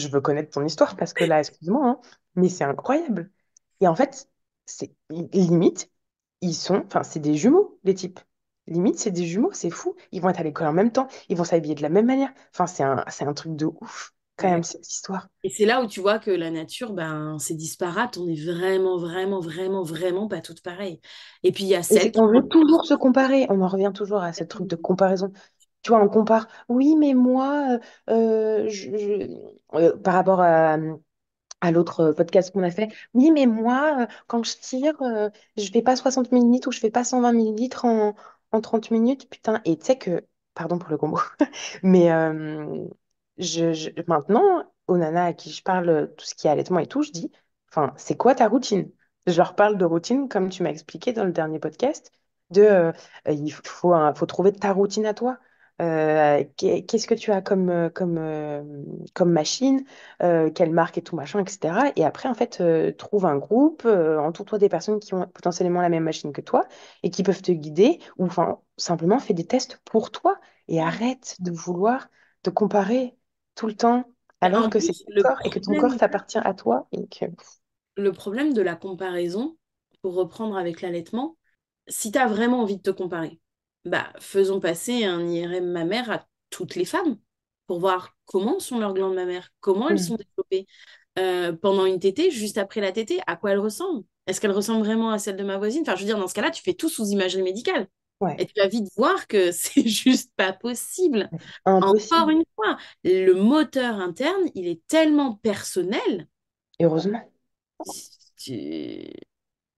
Speaker 1: veux connaître ton histoire parce que là excuse-moi hein, mais c'est incroyable. Et en fait c'est limite enfin c'est des jumeaux les types. Limite, c'est des jumeaux, c'est fou. Ils vont être à l'école en même temps, ils vont s'habiller de la même manière. Enfin, c'est un truc de ouf, quand
Speaker 2: Ouais.
Speaker 1: même, cette histoire.
Speaker 2: Et c'est là où tu vois que la nature, ben, c'est disparate. On est vraiment, vraiment, vraiment, vraiment pas toutes pareilles. Et puis il y a
Speaker 1: Et
Speaker 2: celles
Speaker 1: c'est
Speaker 2: qui
Speaker 1: qu'on veut
Speaker 2: vont...
Speaker 1: toujours se comparer. On en revient toujours à ce truc de comparaison. Tu vois, on compare. Oui, mais moi, par rapport à l'autre podcast qu'on a fait. Oui, mais moi, quand je tire, je fais pas 60 millilitres ou je fais pas 120 millilitres en 30 minutes. Putain, et tu sais que, pardon pour le combo, mais maintenant, aux nanas à qui je parle, tout ce qui est allaitement et tout, je dis, enfin, c'est quoi ta routine? Je leur parle de routine, comme tu m'as expliqué dans le dernier podcast, il faut trouver ta routine à toi. Qu'est-ce que tu as comme machine? Quelle marque et tout machin, etc. Et après, en fait, trouve un groupe, entoure-toi des personnes qui ont potentiellement la même machine que toi et qui peuvent te guider, ou enfin, simplement fais des tests pour toi et arrête de vouloir te comparer tout le temps
Speaker 2: Et
Speaker 1: alors
Speaker 2: en
Speaker 1: que c'est
Speaker 2: plus,
Speaker 1: ton corps et que ton corps t'appartient à toi et que
Speaker 2: le problème de la comparaison, pour reprendre avec l'allaitement, si tu as vraiment envie de te comparer, bah, faisons passer un IRM mammaire à toutes les femmes pour voir comment sont leurs glandes mammaires, comment elles
Speaker 1: Hmm.
Speaker 2: sont développées. Pendant une tétée, juste après la tétée, à quoi elles ressemblent? Est-ce qu'elles ressemblent vraiment à celle de ma voisine? Enfin, je veux dire, dans ce cas-là, tu fais tout sous imagerie médicale.
Speaker 1: Ouais,
Speaker 2: Et tu vas vite voir que c'est juste pas possible. Encore
Speaker 1: impossible.
Speaker 2: une fois, le moteur interne, il est tellement personnel.
Speaker 1: Heureusement.
Speaker 2: Tu,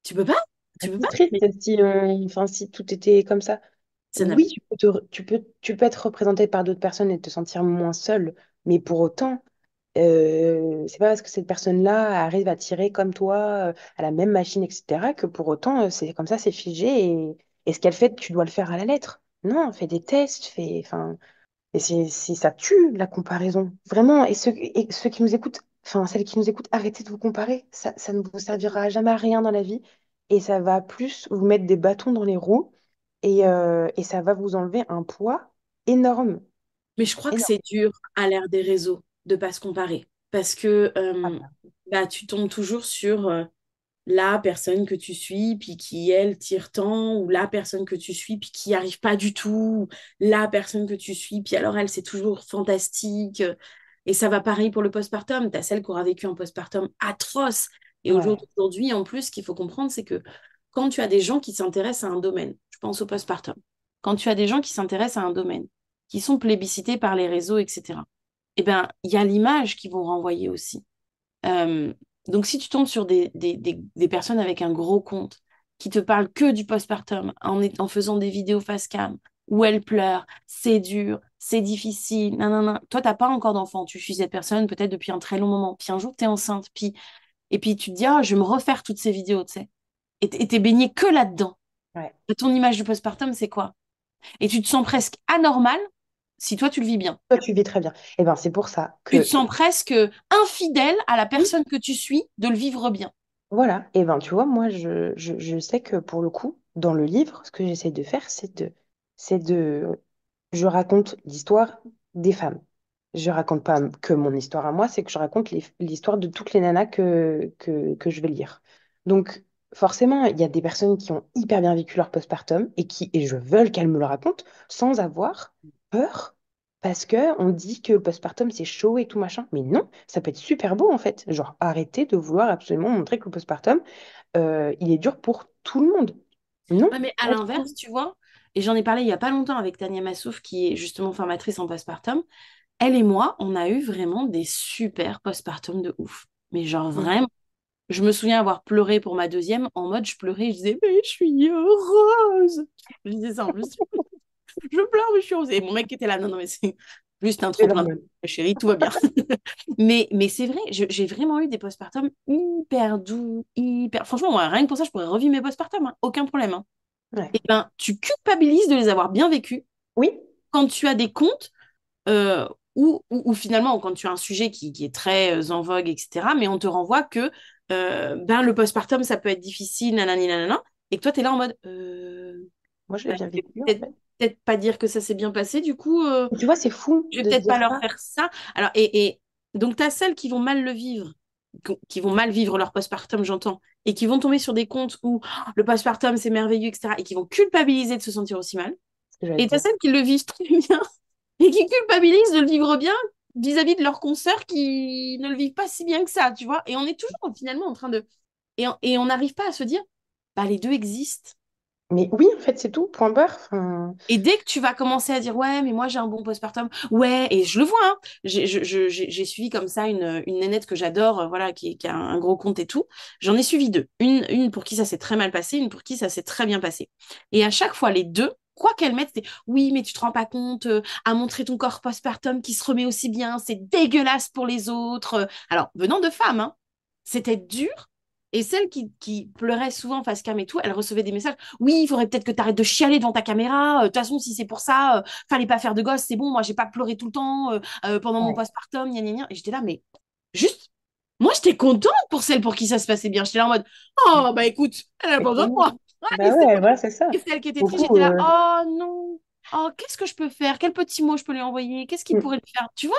Speaker 2: tu peux pas, tu peux
Speaker 1: C'est
Speaker 2: pas. Mais
Speaker 1: triste si tout était comme ça.
Speaker 2: ça n'a
Speaker 1: Oui, tu peux être représenté par d'autres personnes et te sentir moins seul, mais pour autant, c'est pas parce que cette personne-là arrive à tirer comme toi, à la même machine, etc., que pour autant, c'est comme ça, c'est figé et ce qu'elle fait, tu dois le faire à la lettre. Non, fais des tests, enfin, et ça tue la comparaison, vraiment. Et ceux qui nous écoutent, enfin, celles qui nous écoutent, arrêtez de vous comparer. Ça ne vous servira jamais à rien dans la vie. Et ça va plus vous mettre des bâtons dans les roues. Et ça va vous enlever un poids énorme.
Speaker 2: Mais je crois que
Speaker 1: Énorme.
Speaker 2: c'est dur à l'ère des réseaux de pas se comparer parce que
Speaker 1: Ah bah,
Speaker 2: bah, tu tombes toujours sur la personne que tu suis puis qui elle tire tant ou la personne que tu suis puis qui n'y arrive pas du tout, ou la personne que tu suis puis alors elle c'est toujours fantastique et ça va pareil pour le postpartum. Tu as celle qui aura vécu un postpartum atroce et
Speaker 1: ouais,
Speaker 2: aujourd'hui en plus ce qu'il faut comprendre c'est que quand tu as des gens qui s'intéressent à un domaine, je pense au postpartum, quand tu as des gens qui s'intéressent à un domaine, qui sont plébiscités par les réseaux, etc., eh ben, il y a l'image qu'ils vont renvoyer aussi. Euh, donc, si tu tombes sur des personnes avec un gros compte qui te parlent que du postpartum en faisant des vidéos face cam où elles pleurent, c'est dur, c'est difficile, nanana. Toi, t'as pas encore d'enfant, tu suis cette personne peut-être depuis un très long moment. Puis un jour, tu es enceinte, et puis tu te dis, ah, je vais me refaire toutes ces vidéos, tu sais. Et t'es baigné que là-dedans.
Speaker 1: ouais.
Speaker 2: Et ton image du postpartum, c'est quoi? Et tu te sens presque anormal si toi, tu le vis bien.
Speaker 1: Toi, tu vis très bien. Et ben, c'est pour ça
Speaker 2: Tu te
Speaker 1: que,
Speaker 2: sens presque infidèle à la
Speaker 1: oui,
Speaker 2: personne que tu suis de le vivre bien.
Speaker 1: voilà. Et ben, tu vois, moi, je sais que pour le coup, dans le livre, ce que j'essaie de faire, je raconte l'histoire des femmes. Je raconte pas que mon histoire à moi, c'est que je raconte l'histoire de toutes les nanas que je vais lire. Donc, forcément, il y a des personnes qui ont hyper bien vécu leur postpartum et je veux qu'elles me le racontent sans avoir peur. Parce que on dit que le postpartum c'est chaud et tout machin. Mais non, ça peut être super beau en fait. Genre, arrêtez de vouloir absolument montrer que le postpartum, il est dur pour tout le monde. Non,
Speaker 2: Ouais, mais à
Speaker 1: pas du tout.
Speaker 2: l'inverse, tu vois, et j'en ai parlé il y a pas longtemps avec Tania Massouf, qui est justement formatrice en postpartum, elle et moi, on a eu vraiment des super postpartum de ouf. Mais genre
Speaker 1: Mm.
Speaker 2: vraiment, je me souviens avoir pleuré pour ma deuxième, en mode je pleurais, je disais, mais je suis heureuse. Je disais ça en plus. Je pleure, mais je suis heureuse. Et mon mec était là, non, non, mais c'est juste un
Speaker 1: C'est
Speaker 2: tremplin,
Speaker 1: normal.
Speaker 2: chérie, tout va bien. Mais c'est vrai, j'ai vraiment eu des postpartum hyper doux, hyper. Franchement, moi, rien que pour ça, je pourrais revivre mes postpartum, hein, aucun problème. Hein.
Speaker 1: Ouais.
Speaker 2: Et ben, tu culpabilises de les avoir bien vécus
Speaker 1: Oui,
Speaker 2: quand tu as des comptes où finalement, quand tu as un sujet qui est très en vogue, etc., mais on te renvoie que ben, le postpartum, ça peut être difficile, nanani, nanana, et que toi, tu es là en mode
Speaker 1: moi je l'ai
Speaker 2: bah,
Speaker 1: bien
Speaker 2: je vais
Speaker 1: vécu en
Speaker 2: peut-être
Speaker 1: fait.
Speaker 2: peut-être pas dire que ça s'est bien passé, du coup,
Speaker 1: Et tu vois, c'est fou
Speaker 2: je vais
Speaker 1: de se
Speaker 2: peut-être pas
Speaker 1: dire
Speaker 2: leur
Speaker 1: ça.
Speaker 2: faire ça. Alors, et donc, tu as celles qui vont mal le vivre. qui vont mal vivre leur postpartum, j'entends, et qui vont tomber sur des comptes où oh, le postpartum c'est merveilleux, etc., et qui vont culpabiliser de se sentir aussi mal.
Speaker 1: ce que j'allais te
Speaker 2: Et t'as
Speaker 1: dire.
Speaker 2: celles qui le vivent très bien et qui culpabilisent de le vivre bien vis-à-vis de leurs consoeurs qui ne le vivent pas si bien que ça, tu vois. Et on est toujours finalement en train de... Et on n'arrive pas à se dire, bah les deux existent.
Speaker 1: Mais oui, en fait, c'est tout, point barre. Enfin,
Speaker 2: Et dès que tu vas commencer à dire, ouais, mais moi j'ai un bon postpartum, ouais, et je le vois, hein, j'ai suivi comme ça une nénette que j'adore, voilà, qui a un gros compte et tout. J'en ai suivi deux. Une pour qui ça s'est très mal passé, une pour qui ça s'est très bien passé. Et à chaque fois, les deux, quoi qu'elles mettent, c'est, oui, mais tu te rends pas compte, à montrer ton corps postpartum qui se remet aussi bien, c'est dégueulasse pour les autres. Alors, venant de femmes, hein, c'était dur. Et celle qui pleurait souvent face cam et tout, elle recevait des messages. Oui, il faudrait peut-être que tu arrêtes de chialer devant ta caméra. De toute façon, si c'est pour ça, fallait pas faire de gosse, c'est bon. Moi, j'ai pas pleuré tout le temps pendant mon
Speaker 1: ouais.
Speaker 2: postpartum, gna gna gna. Et j'étais là, mais juste, moi, j'étais contente pour celle pour qui ça se passait bien. J'étais là en mode, oh, bah écoute, elle a
Speaker 1: C'est
Speaker 2: pas besoin de
Speaker 1: cool.
Speaker 2: moi. Ouais,
Speaker 1: Bah ouais, ouais, c'est ça.
Speaker 2: et celle qui était triste,
Speaker 1: Beaucoup.
Speaker 2: j'étais là, oh non, oh, qu'est-ce que je peux faire? Quel petit mot je peux lui envoyer? Qu'est-ce qu'il
Speaker 1: Mm,
Speaker 2: pourrait lui faire? Tu vois?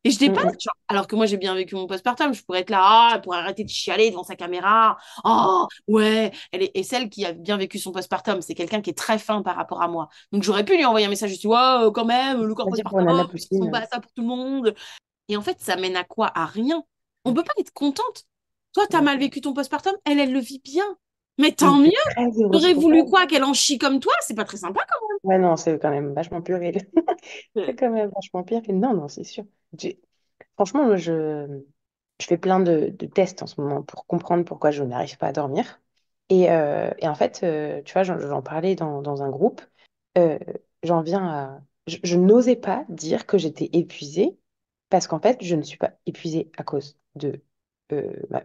Speaker 2: Et je n'étais
Speaker 1: mm,
Speaker 2: pas là,
Speaker 1: mm.
Speaker 2: genre, alors que moi j'ai bien vécu mon postpartum, je pourrais être là, ah, elle pourrait arrêter de chialer devant sa caméra. Oh, ouais. Et celle qui a bien vécu son postpartum, c'est quelqu'un qui est très fin par rapport à moi. Donc j'aurais pu lui envoyer un message, je dis, ouais, quand même, le
Speaker 1: On
Speaker 2: corps
Speaker 1: va dire pour
Speaker 2: postpartum,
Speaker 1: Nana
Speaker 2: ça ressemble
Speaker 1: Poutine.
Speaker 2: pas à ça pour tout le monde. Et en fait, ça mène à quoi? À rien. On peut pas être contente. Toi, tu as
Speaker 1: Ouais.
Speaker 2: mal vécu ton postpartum, elle le vit bien. Mais
Speaker 1: Elle
Speaker 2: tant mieux.
Speaker 1: était très heureuse
Speaker 2: J'aurais
Speaker 1: pour
Speaker 2: voulu
Speaker 1: elle.
Speaker 2: quoi? Qu'elle en chie comme toi? C'est pas très sympa quand
Speaker 1: Ouais, non, c'est quand même vachement puéril. C'est
Speaker 2: même.
Speaker 1: quand même vachement pire. Non, non, c'est sûr. Franchement, moi, je fais plein de tests en ce moment pour comprendre pourquoi je n'arrive pas à dormir. Et en fait, tu vois, j'en parlais dans un groupe. euh, J'en viens à... Je n'osais pas dire que j'étais épuisée parce qu'en fait, je ne suis pas épuisée à cause de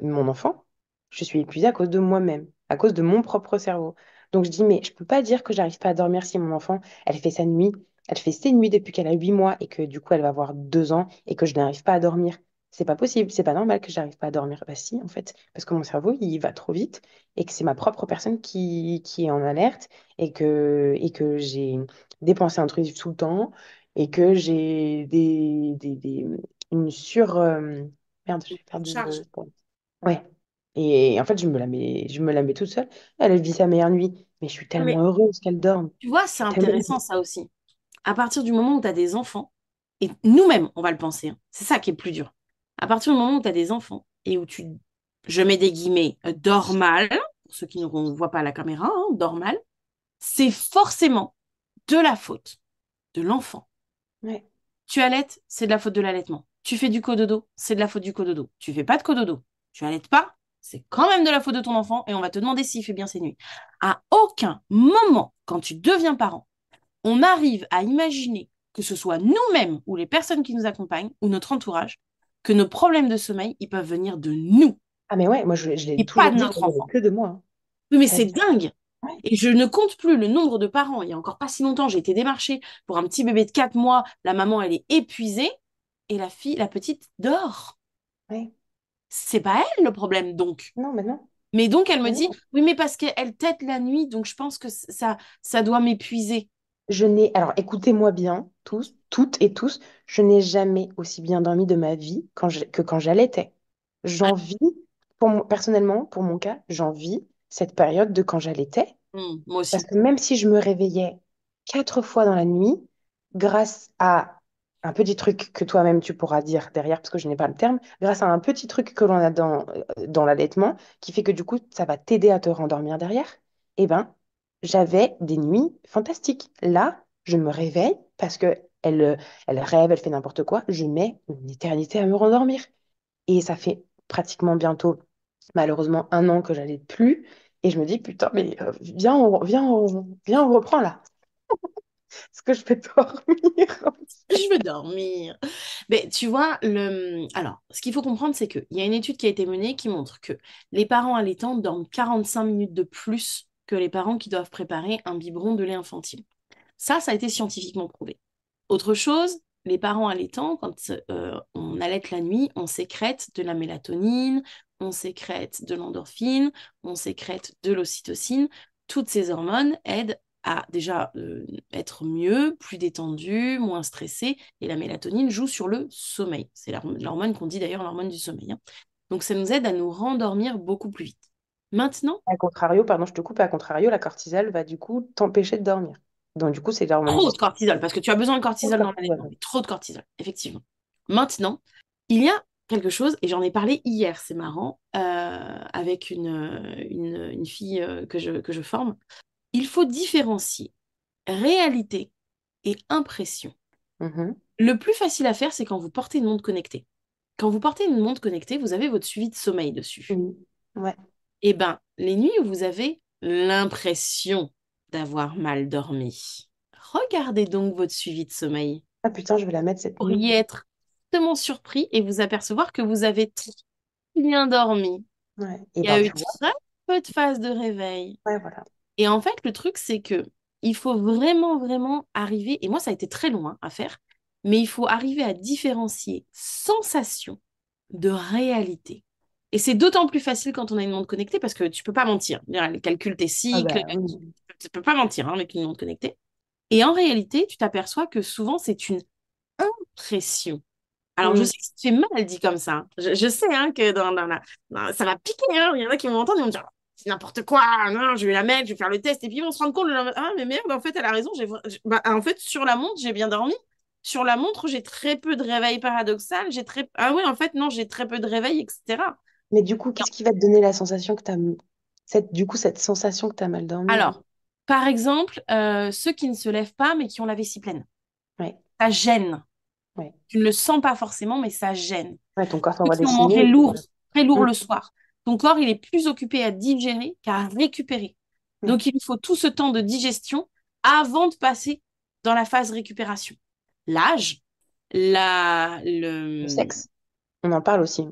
Speaker 1: mon enfant. Je suis épuisée à cause de moi-même, à cause de mon propre cerveau. Donc je dis, mais je peux pas dire que j'arrive pas à dormir si mon enfant, elle fait sa nuit, elle fait ses nuits depuis qu'elle a 8 mois et que du coup, elle va avoir 2 ans et que je n'arrive pas à dormir. C'est pas possible, c'est pas normal que j'arrive pas à dormir. Bah si, en fait, parce que mon cerveau, il va trop vite et que c'est ma propre personne qui est en alerte et que j'ai des pensées intrusives tout le temps et que j'ai une merde, je vais perdre
Speaker 2: Charge.
Speaker 1: le point. Ouais. Et en fait, je me la mets toute seule. Elle vit sa meilleure nuit. Mais je suis
Speaker 2: Mais
Speaker 1: tellement heureuse qu'elle dorme.
Speaker 2: tu vois,
Speaker 1: Je
Speaker 2: c'est
Speaker 1: suis tellement...
Speaker 2: intéressant ça aussi. À partir du moment où tu as des enfants, et nous-mêmes, on va le penser, hein, c'est ça qui est le plus dur. À partir du moment où tu as des enfants et où tu, je mets des guillemets, dors mal, pour ceux qui ne voient pas la caméra, hein, dors mal, c'est forcément de la faute de l'enfant.
Speaker 1: Ouais.
Speaker 2: Tu allaites, c'est de la faute de l'allaitement. Tu fais du cododo, c'est de la faute du cododo. Tu fais pas de cododo, tu allaites pas, c'est quand même de la faute de ton enfant et on va te demander s'il fait bien ses nuits. À aucun moment, quand tu deviens parent, on arrive à imaginer que ce soit nous-mêmes ou les personnes qui nous accompagnent ou notre entourage, que nos problèmes de sommeil, ils peuvent venir de nous
Speaker 1: Ah mais ouais, moi je l'ai
Speaker 2: et pas
Speaker 1: toujours
Speaker 2: de
Speaker 1: dit que
Speaker 2: notre
Speaker 1: ça venait
Speaker 2: enfant.
Speaker 1: que de moi, hein.
Speaker 2: Oui, mais
Speaker 1: Pas
Speaker 2: c'est
Speaker 1: du tout.
Speaker 2: dingue.
Speaker 1: Ouais.
Speaker 2: Et je ne compte plus le nombre de parents. Il y a encore pas si longtemps, j'ai été démarchée pour un petit bébé de 4 mois. La maman, elle est épuisée et la fille, la petite, dort.
Speaker 1: Ouais.
Speaker 2: C'est pas elle le problème, donc.
Speaker 1: Non, mais non.
Speaker 2: Mais donc, elle me
Speaker 1: Mais
Speaker 2: dit,
Speaker 1: non.
Speaker 2: oui, mais parce qu'elle tète la nuit, donc je pense que ça doit m'épuiser.
Speaker 1: Je n'ai... Alors écoutez-moi bien, tous, toutes et tous, je n'ai jamais aussi bien dormi de ma vie que quand j'allaitais.
Speaker 2: Ah,
Speaker 1: J'envie, personnellement, pour mon cas, j'envie cette période de quand j'allaitais.
Speaker 2: moi
Speaker 1: Parce
Speaker 2: aussi.
Speaker 1: que même si je me réveillais 4 fois dans la nuit, grâce à un petit truc que toi-même tu pourras dire derrière, parce que je n'ai pas le terme, grâce à un petit truc que l'on a dans l'allaitement, qui fait que du coup, ça va t'aider à te rendormir derrière, eh ben, j'avais des nuits fantastiques. Là, je me réveille parce que elle rêve, elle fait n'importe quoi, je mets une éternité à me rendormir. Et ça fait pratiquement bientôt, malheureusement, 1 an que j'allais plus. Et je me dis, putain, mais viens, on reprend là. Est-ce que je peux dormir?
Speaker 2: Je veux dormir. Mais tu vois, alors, ce qu'il faut comprendre, c'est qu'il y a une étude qui a été menée qui montre que les parents allaitants dorment 45 minutes de plus que les parents qui doivent préparer un biberon de lait infantile. Ça a été scientifiquement prouvé. Autre chose, les parents allaitants, quand on allaite la nuit, on sécrète de la mélatonine, on sécrète de l'endorphine, on sécrète de l'ocytocine. Toutes ces hormones aident à déjà être mieux, plus détendu, moins stressé. Et la mélatonine joue sur le sommeil. C'est l'hormone qu'on dit d'ailleurs l'hormone du sommeil, hein. Donc, ça nous aide à nous rendormir beaucoup plus vite. Maintenant,
Speaker 1: À contrario, pardon, je te coupe, à contrario, la cortisol va du coup t'empêcher de dormir. Donc du coup, c'est l'hormone du
Speaker 2: trop de
Speaker 1: stress.
Speaker 2: cortisol, parce que tu as besoin de
Speaker 1: Trop de
Speaker 2: cortisol dans l'allaitement,
Speaker 1: cortisol.
Speaker 2: mais trop de cortisol, effectivement. Maintenant, il y a quelque chose, et j'en ai parlé hier, c'est marrant, avec une fille que je forme. Il faut différencier réalité et impression.
Speaker 1: Mhm.
Speaker 2: Le plus facile à faire, c'est quand vous portez une montre connectée. Quand vous portez une montre connectée, vous avez votre suivi de sommeil dessus.
Speaker 1: Oui. Ouais.
Speaker 2: Eh bien, les nuits où vous avez l'impression d'avoir mal dormi, regardez donc votre suivi de sommeil.
Speaker 1: Ah putain, je vais la mettre cette
Speaker 2: Vous
Speaker 1: nuit.
Speaker 2: pourriez être tellement surpris et vous apercevoir que vous avez très bien dormi.
Speaker 1: Ouais. Et
Speaker 2: Il y
Speaker 1: ben
Speaker 2: a eu
Speaker 1: tu vois.
Speaker 2: très peu de phases de réveil.
Speaker 1: Ouais, voilà.
Speaker 2: Et en fait, le truc, c'est que il faut vraiment, vraiment arriver, et moi, ça a été très long à faire, mais il faut arriver à différencier sensation de réalité. Et c'est d'autant plus facile quand on a une montre connectée parce que tu peux pas mentir. Elle calcule tes
Speaker 1: Ah
Speaker 2: cycles,
Speaker 1: bah oui.
Speaker 2: tu peux pas mentir hein, avec une montre connectée. Et en réalité, tu t'aperçois que souvent, c'est une impression. Alors, je
Speaker 1: Mm.
Speaker 2: sais que ça te fait mal dit comme ça. Je sais hein, que ça va piquer. Hein. Il y en a qui vont m'entendre et vont me dire c'est n'importe quoi. Non, je vais la mettre, je vais faire le test. Et puis, ils vont se rendre compte ah, mais merde, en fait, elle a raison. En fait, sur la montre, j'ai bien dormi. Sur la montre, j'ai très peu de réveil paradoxal. Ah oui, en fait, non, j'ai très peu de réveil, etc.
Speaker 1: Mais du coup, qu'est-ce qui va te donner la sensation que t'as cette sensation que t'as mal dormi là?
Speaker 2: Alors, par exemple, ceux qui ne se lèvent pas, mais qui ont la vessie pleine.
Speaker 1: Ouais.
Speaker 2: Ça gêne.
Speaker 1: Ouais.
Speaker 2: Tu ne le sens pas forcément, mais ça gêne.
Speaker 1: Ouais, ton corps
Speaker 2: Ceux
Speaker 1: t'envoie des
Speaker 2: qui ont mangé
Speaker 1: signaux.
Speaker 2: lourd, très lourd
Speaker 1: Mm.
Speaker 2: le soir. Ton corps, il est plus occupé à digérer qu'à récupérer.
Speaker 1: Ouais.
Speaker 2: Donc, il faut tout ce temps de digestion avant de passer dans la phase récupération. L'âge,
Speaker 1: Le
Speaker 2: le...
Speaker 1: sexe. On en parle aussi.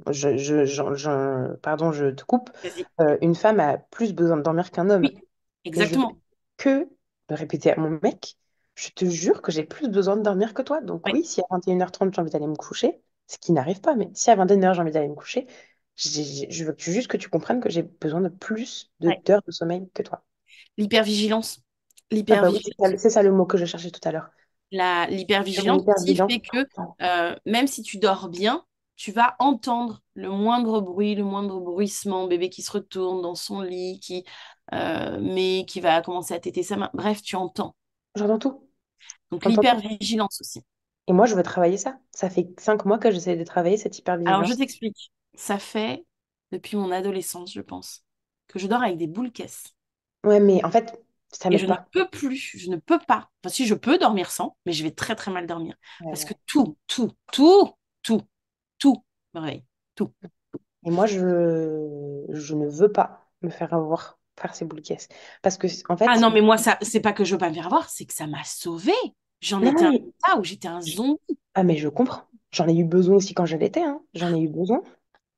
Speaker 1: Pardon, je te coupe.
Speaker 2: Vas-y.
Speaker 1: Une femme a plus besoin de dormir qu'un homme.
Speaker 2: Oui,
Speaker 1: Et je fais
Speaker 2: exactement.
Speaker 1: que de répéter à mon mec, je te jure que j'ai plus besoin de dormir que toi. Donc
Speaker 2: Ouais,
Speaker 1: oui, si à 21h30 j'ai envie d'aller me coucher, ce qui n'arrive pas, mais si à 21h j'ai envie d'aller me coucher, je veux juste que tu comprennes que j'ai besoin de plus
Speaker 2: ouais.
Speaker 1: d'heures de sommeil que toi.
Speaker 2: L'hypervigilance.
Speaker 1: Ah bah oui,
Speaker 2: L'hypervigilance.
Speaker 1: c'est ça le mot que je cherchais tout à l'heure. Je suis
Speaker 2: L'hypervigilance
Speaker 1: hyper
Speaker 2: qui
Speaker 1: vigilant.
Speaker 2: fait que même si tu dors bien, tu vas entendre le moindre bruit, le moindre bruissement, bébé qui se retourne dans son lit, mais qui va commencer à téter sa main. Bref, tu entends.
Speaker 1: J'entends tout.
Speaker 2: Donc
Speaker 1: J'entends tout.
Speaker 2: l'hypervigilance aussi.
Speaker 1: Et moi, je veux travailler ça. Ça fait 5 mois que j'essaie de travailler cette
Speaker 2: Alors je
Speaker 1: hypervigilance.
Speaker 2: t'explique. Ça fait depuis mon adolescence, je pense, que je dors avec des boules caisses.
Speaker 1: Ouais, mais en fait, ça
Speaker 2: Et
Speaker 1: m'aide
Speaker 2: je ne
Speaker 1: pas.
Speaker 2: peux plus, je ne peux pas. Enfin, si je peux dormir sans, mais je vais très très mal dormir.
Speaker 1: Ouais,
Speaker 2: Parce que
Speaker 1: ouais.
Speaker 2: tout, tout, pareil, tout.
Speaker 1: Et moi, je ne veux pas me faire avoir par ces boules caisses. Parce que, en
Speaker 2: Ah
Speaker 1: fait,
Speaker 2: non, mais moi, ça, c'est pas que je veux pas me faire avoir, c'est que ça m'a sauvée. J'en
Speaker 1: non,
Speaker 2: étais
Speaker 1: non,
Speaker 2: un
Speaker 1: mais,
Speaker 2: état où j'étais un zombie.
Speaker 1: ah, mais je comprends. J'en ai eu besoin aussi quand je l'étais, hein. J'en ai eu besoin.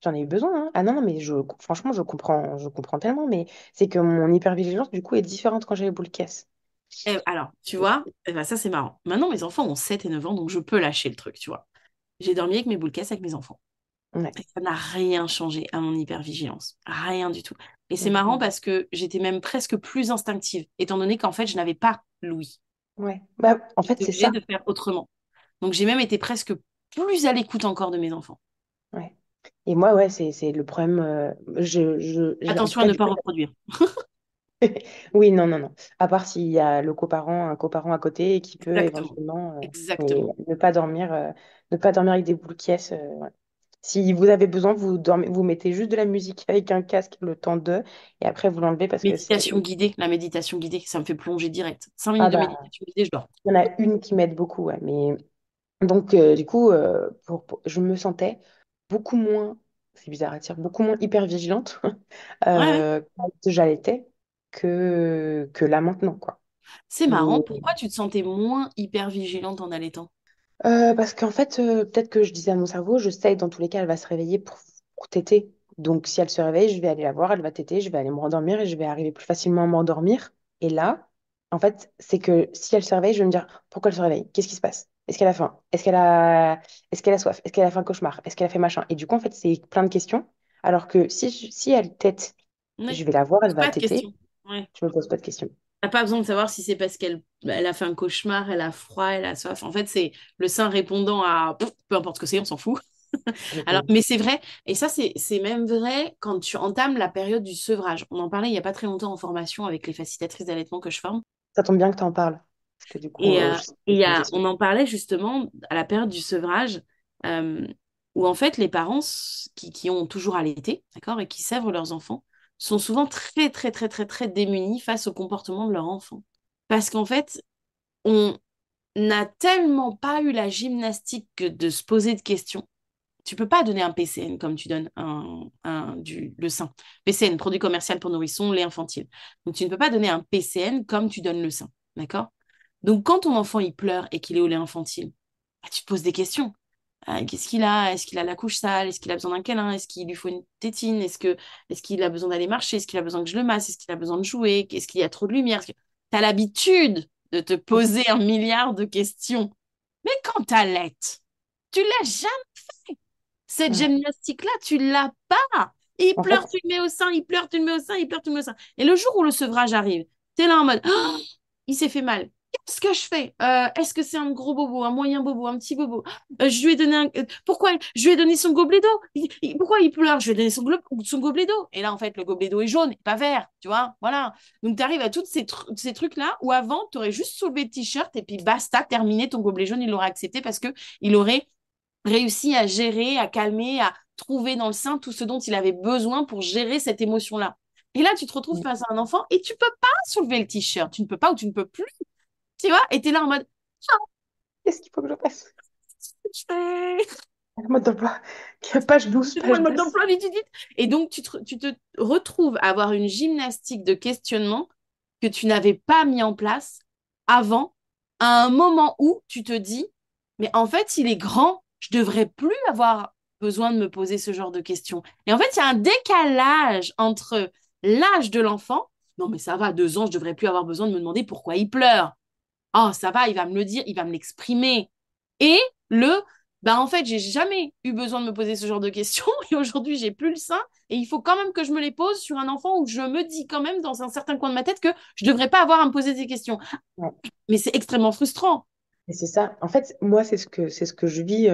Speaker 1: J'en ai eu besoin, hein. Ah non, non, mais franchement, je comprends tellement. Mais c'est que mon hypervigilance, du coup, est différente quand j'ai les boules caisses.
Speaker 2: Alors, tu vois, eh ben, ça c'est marrant. Maintenant, mes enfants ont 7 et 9 ans, donc je peux lâcher le truc, tu vois. J'ai dormi avec mes boules caisses avec mes enfants.
Speaker 1: Ouais.
Speaker 2: Et ça n'a rien changé à mon hypervigilance. Rien du tout. Et c'est
Speaker 1: Mhm.
Speaker 2: marrant parce que j'étais même presque plus instinctive, étant donné qu'en fait, je n'avais pas Louis.
Speaker 1: Ouais. Bah, en fait,
Speaker 2: J'étais
Speaker 1: c'est
Speaker 2: obligée
Speaker 1: ça.
Speaker 2: de faire autrement. Donc j'ai même été presque plus à l'écoute encore de mes enfants.
Speaker 1: Ouais. Et moi, ouais, c'est le problème. En tout
Speaker 2: Attention à
Speaker 1: cas,
Speaker 2: ne
Speaker 1: du
Speaker 2: pas
Speaker 1: coup,
Speaker 2: reproduire.
Speaker 1: oui, non, non, non. À part s'il y a le coparent, un coparent à côté qui peut
Speaker 2: Exactement.
Speaker 1: éventuellement mais
Speaker 2: Exactement.
Speaker 1: ne pas dormir avec des boules caisses. Ouais. Si vous avez besoin, vous mettez juste de la musique avec un casque le temps de, et après vous l'enlevez parce que c'est.
Speaker 2: Méditation guidée, la méditation guidée, ça me fait plonger direct. 5
Speaker 1: Ah
Speaker 2: minutes de
Speaker 1: bah,
Speaker 2: méditation guidée, je dors.
Speaker 1: il y en a une qui m'aide beaucoup, ouais, mais donc du coup, je me sentais beaucoup moins, c'est bizarre à dire, beaucoup moins hyper vigilante
Speaker 2: Ouais, ouais.
Speaker 1: quand j'allaitais que là maintenant, quoi.
Speaker 2: C'est
Speaker 1: Mais
Speaker 2: marrant. Pourquoi tu te sentais moins hyper vigilante en allaitant?
Speaker 1: parce qu'en fait, peut-être que je disais à mon cerveau, je sais que dans tous les cas, elle va se réveiller pour téter. Donc, si elle se réveille, je vais aller la voir, elle va téter, je vais aller me rendormir et je vais arriver plus facilement à m'endormir. Et là, en fait, c'est que si elle se réveille, je vais me dire, pourquoi elle se réveille? Qu'est-ce qui se passe? Est-ce qu'elle a faim? Est-ce qu'elle a soif? Est-ce qu'elle a fait un cauchemar? Est-ce qu'elle a fait machin? Et du coup, en fait, c'est plein de questions. Alors que si elle tète,
Speaker 2: Ouais.
Speaker 1: je vais la voir, elle va
Speaker 2: Pas de
Speaker 1: téter,
Speaker 2: question. Ouais.
Speaker 1: je me pose pas de questions.
Speaker 2: T'as pas besoin de savoir si c'est parce qu'elle a fait un cauchemar, elle a froid, elle a soif. En fait, c'est le sein répondant à peu importe ce que c'est, on s'en fout. Alors, mais c'est vrai, et ça, c'est même vrai quand tu entames la période du sevrage. On en parlait il n'y a pas très longtemps en formation avec les facilitatrices d'allaitement que je forme.
Speaker 1: Ça tombe bien que tu en parles. Parce que du coup,
Speaker 2: Et,
Speaker 1: je sais que c'est une question.
Speaker 2: on en parlait justement à la période du sevrage, euh, où en fait les parents qui ont toujours allaité, d'accord, et qui sèvrent leurs enfants, sont souvent très, très, très, très, très démunis face au comportement de leur enfant. Parce qu'en fait, on n'a tellement pas eu la gymnastique que de se poser de questions. Tu peux pas donner un PCN comme tu donnes le sein. PCN, produit commercial pour nourrissons, lait infantile. Donc tu ne peux pas donner un PCN comme tu donnes le sein. D'accord? Donc quand ton enfant il pleure et qu'il est au lait infantile, bah, tu te poses des questions. Qu'est-ce qu'il a? Est-ce qu'il a la couche sale? Est-ce qu'il a besoin d'un câlin? Est-ce qu'il lui faut une tétine? Est-ce qu'il a besoin d'aller marcher? Est-ce qu'il a besoin que je le masse? Est-ce qu'il a besoin de jouer? Est-ce qu'il y a trop de lumière? Tu as l'habitude de te poser un milliard de questions. Mais quand t'allaites, tu l'as jamais. Cette
Speaker 1: Ouais.
Speaker 2: gymnastique-là, tu l'as pas. Il
Speaker 1: En
Speaker 2: pleure,
Speaker 1: fait,
Speaker 2: tu le mets au sein, il pleure, tu le mets au sein, il pleure, tu le mets au sein. Et le jour où le sevrage arrive, tu es là en mode, oh, il s'est fait mal. Qu'est-ce que je fais? Est-ce que c'est un gros bobo, un moyen bobo, un petit bobo? Je lui ai donné pourquoi? Je lui ai donné son gobelet d'eau. Pourquoi il pleure? Je lui ai donné son gobelet d'eau. Et là, en fait, le gobelet d'eau est jaune, pas vert, tu vois? Voilà. Donc, tu arrives à tous ces trucs-là où avant, tu aurais juste soulevé le t-shirt et puis basta, terminé, ton gobelet jaune, il l'aurait accepté parce que il aurait réussi à gérer, à calmer, à trouver dans le sein tout ce dont il avait besoin pour gérer cette émotion-là. Et là, tu te retrouves face à un enfant et tu peux pas soulever le t-shirt. Tu ne peux pas ou tu ne peux plus, tu vois, et tu es là en mode, ah,
Speaker 1: qu'est-ce qu'il faut que je fasse?
Speaker 2: qu'est-ce que je fais.
Speaker 1: Le mode d'emploi. Page 12,
Speaker 2: Donne-moi
Speaker 1: page
Speaker 2: le mode
Speaker 1: 10.
Speaker 2: d'emploi, vite, vite, vite. Et donc, tu te retrouves à avoir une gymnastique de questionnement que tu n'avais pas mis en place avant, à un moment où tu te dis, mais en fait, il est grand, je devrais plus avoir besoin de me poser ce genre de questions. Et en fait, il y a un décalage entre l'âge de l'enfant, non mais ça va, 2 ans, je devrais plus avoir besoin de me demander pourquoi il pleure. Oh, ça va, il va me le dire, il va me l'exprimer. Et le, bah en fait, j'ai jamais eu besoin de me poser ce genre de questions et aujourd'hui, j'ai plus le sein et il faut quand même que je me les pose sur un enfant où je me dis quand même dans un certain coin de ma tête que je devrais pas avoir à me poser des questions.
Speaker 1: Ouais.
Speaker 2: Mais c'est extrêmement frustrant.
Speaker 1: Et c'est ça. En fait, moi, c'est ce que je vis,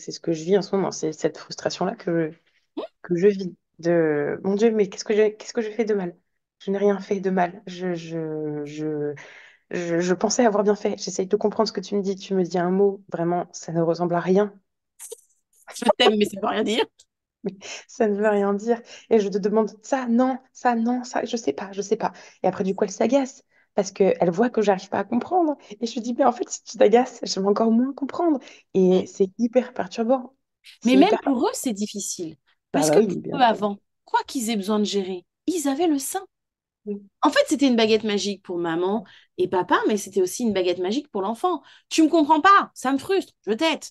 Speaker 1: c'est ce que je vis en ce moment. C'est cette frustration-là que je vis. De mon Dieu, mais qu'est-ce que j'ai fait de mal? Je n'ai rien fait de mal. Je pensais avoir bien fait. J'essaye de comprendre ce que tu me dis. Tu me dis un mot, vraiment, ça ne ressemble à rien.
Speaker 2: Je t'aime, mais ça veut rien dire.
Speaker 1: Ça ne veut rien dire. Et je te demande ça, non, ça, non, ça, je sais pas, je sais pas. Et après, du coup, elle s'agace parce qu'elle voit que j'arrive pas à comprendre. Et je lui dis, mais en fait, si tu t'agaces, je vais encore moins comprendre.
Speaker 2: Mm.
Speaker 1: Et c'est hyper perturbant.
Speaker 2: Mais
Speaker 1: C'est
Speaker 2: même
Speaker 1: hyper.
Speaker 2: pour eux, c'est difficile.
Speaker 1: Bah,
Speaker 2: Parce
Speaker 1: bah
Speaker 2: que
Speaker 1: oui,
Speaker 2: pour
Speaker 1: bien
Speaker 2: eux,
Speaker 1: sûr.
Speaker 2: avant, quoi qu'ils aient besoin de gérer, ils avaient le sein.
Speaker 1: Oui.
Speaker 2: En fait, c'était une baguette magique pour maman et papa, mais c'était aussi une baguette magique pour l'enfant. Tu me comprends pas, ça me frustre, je t'aide.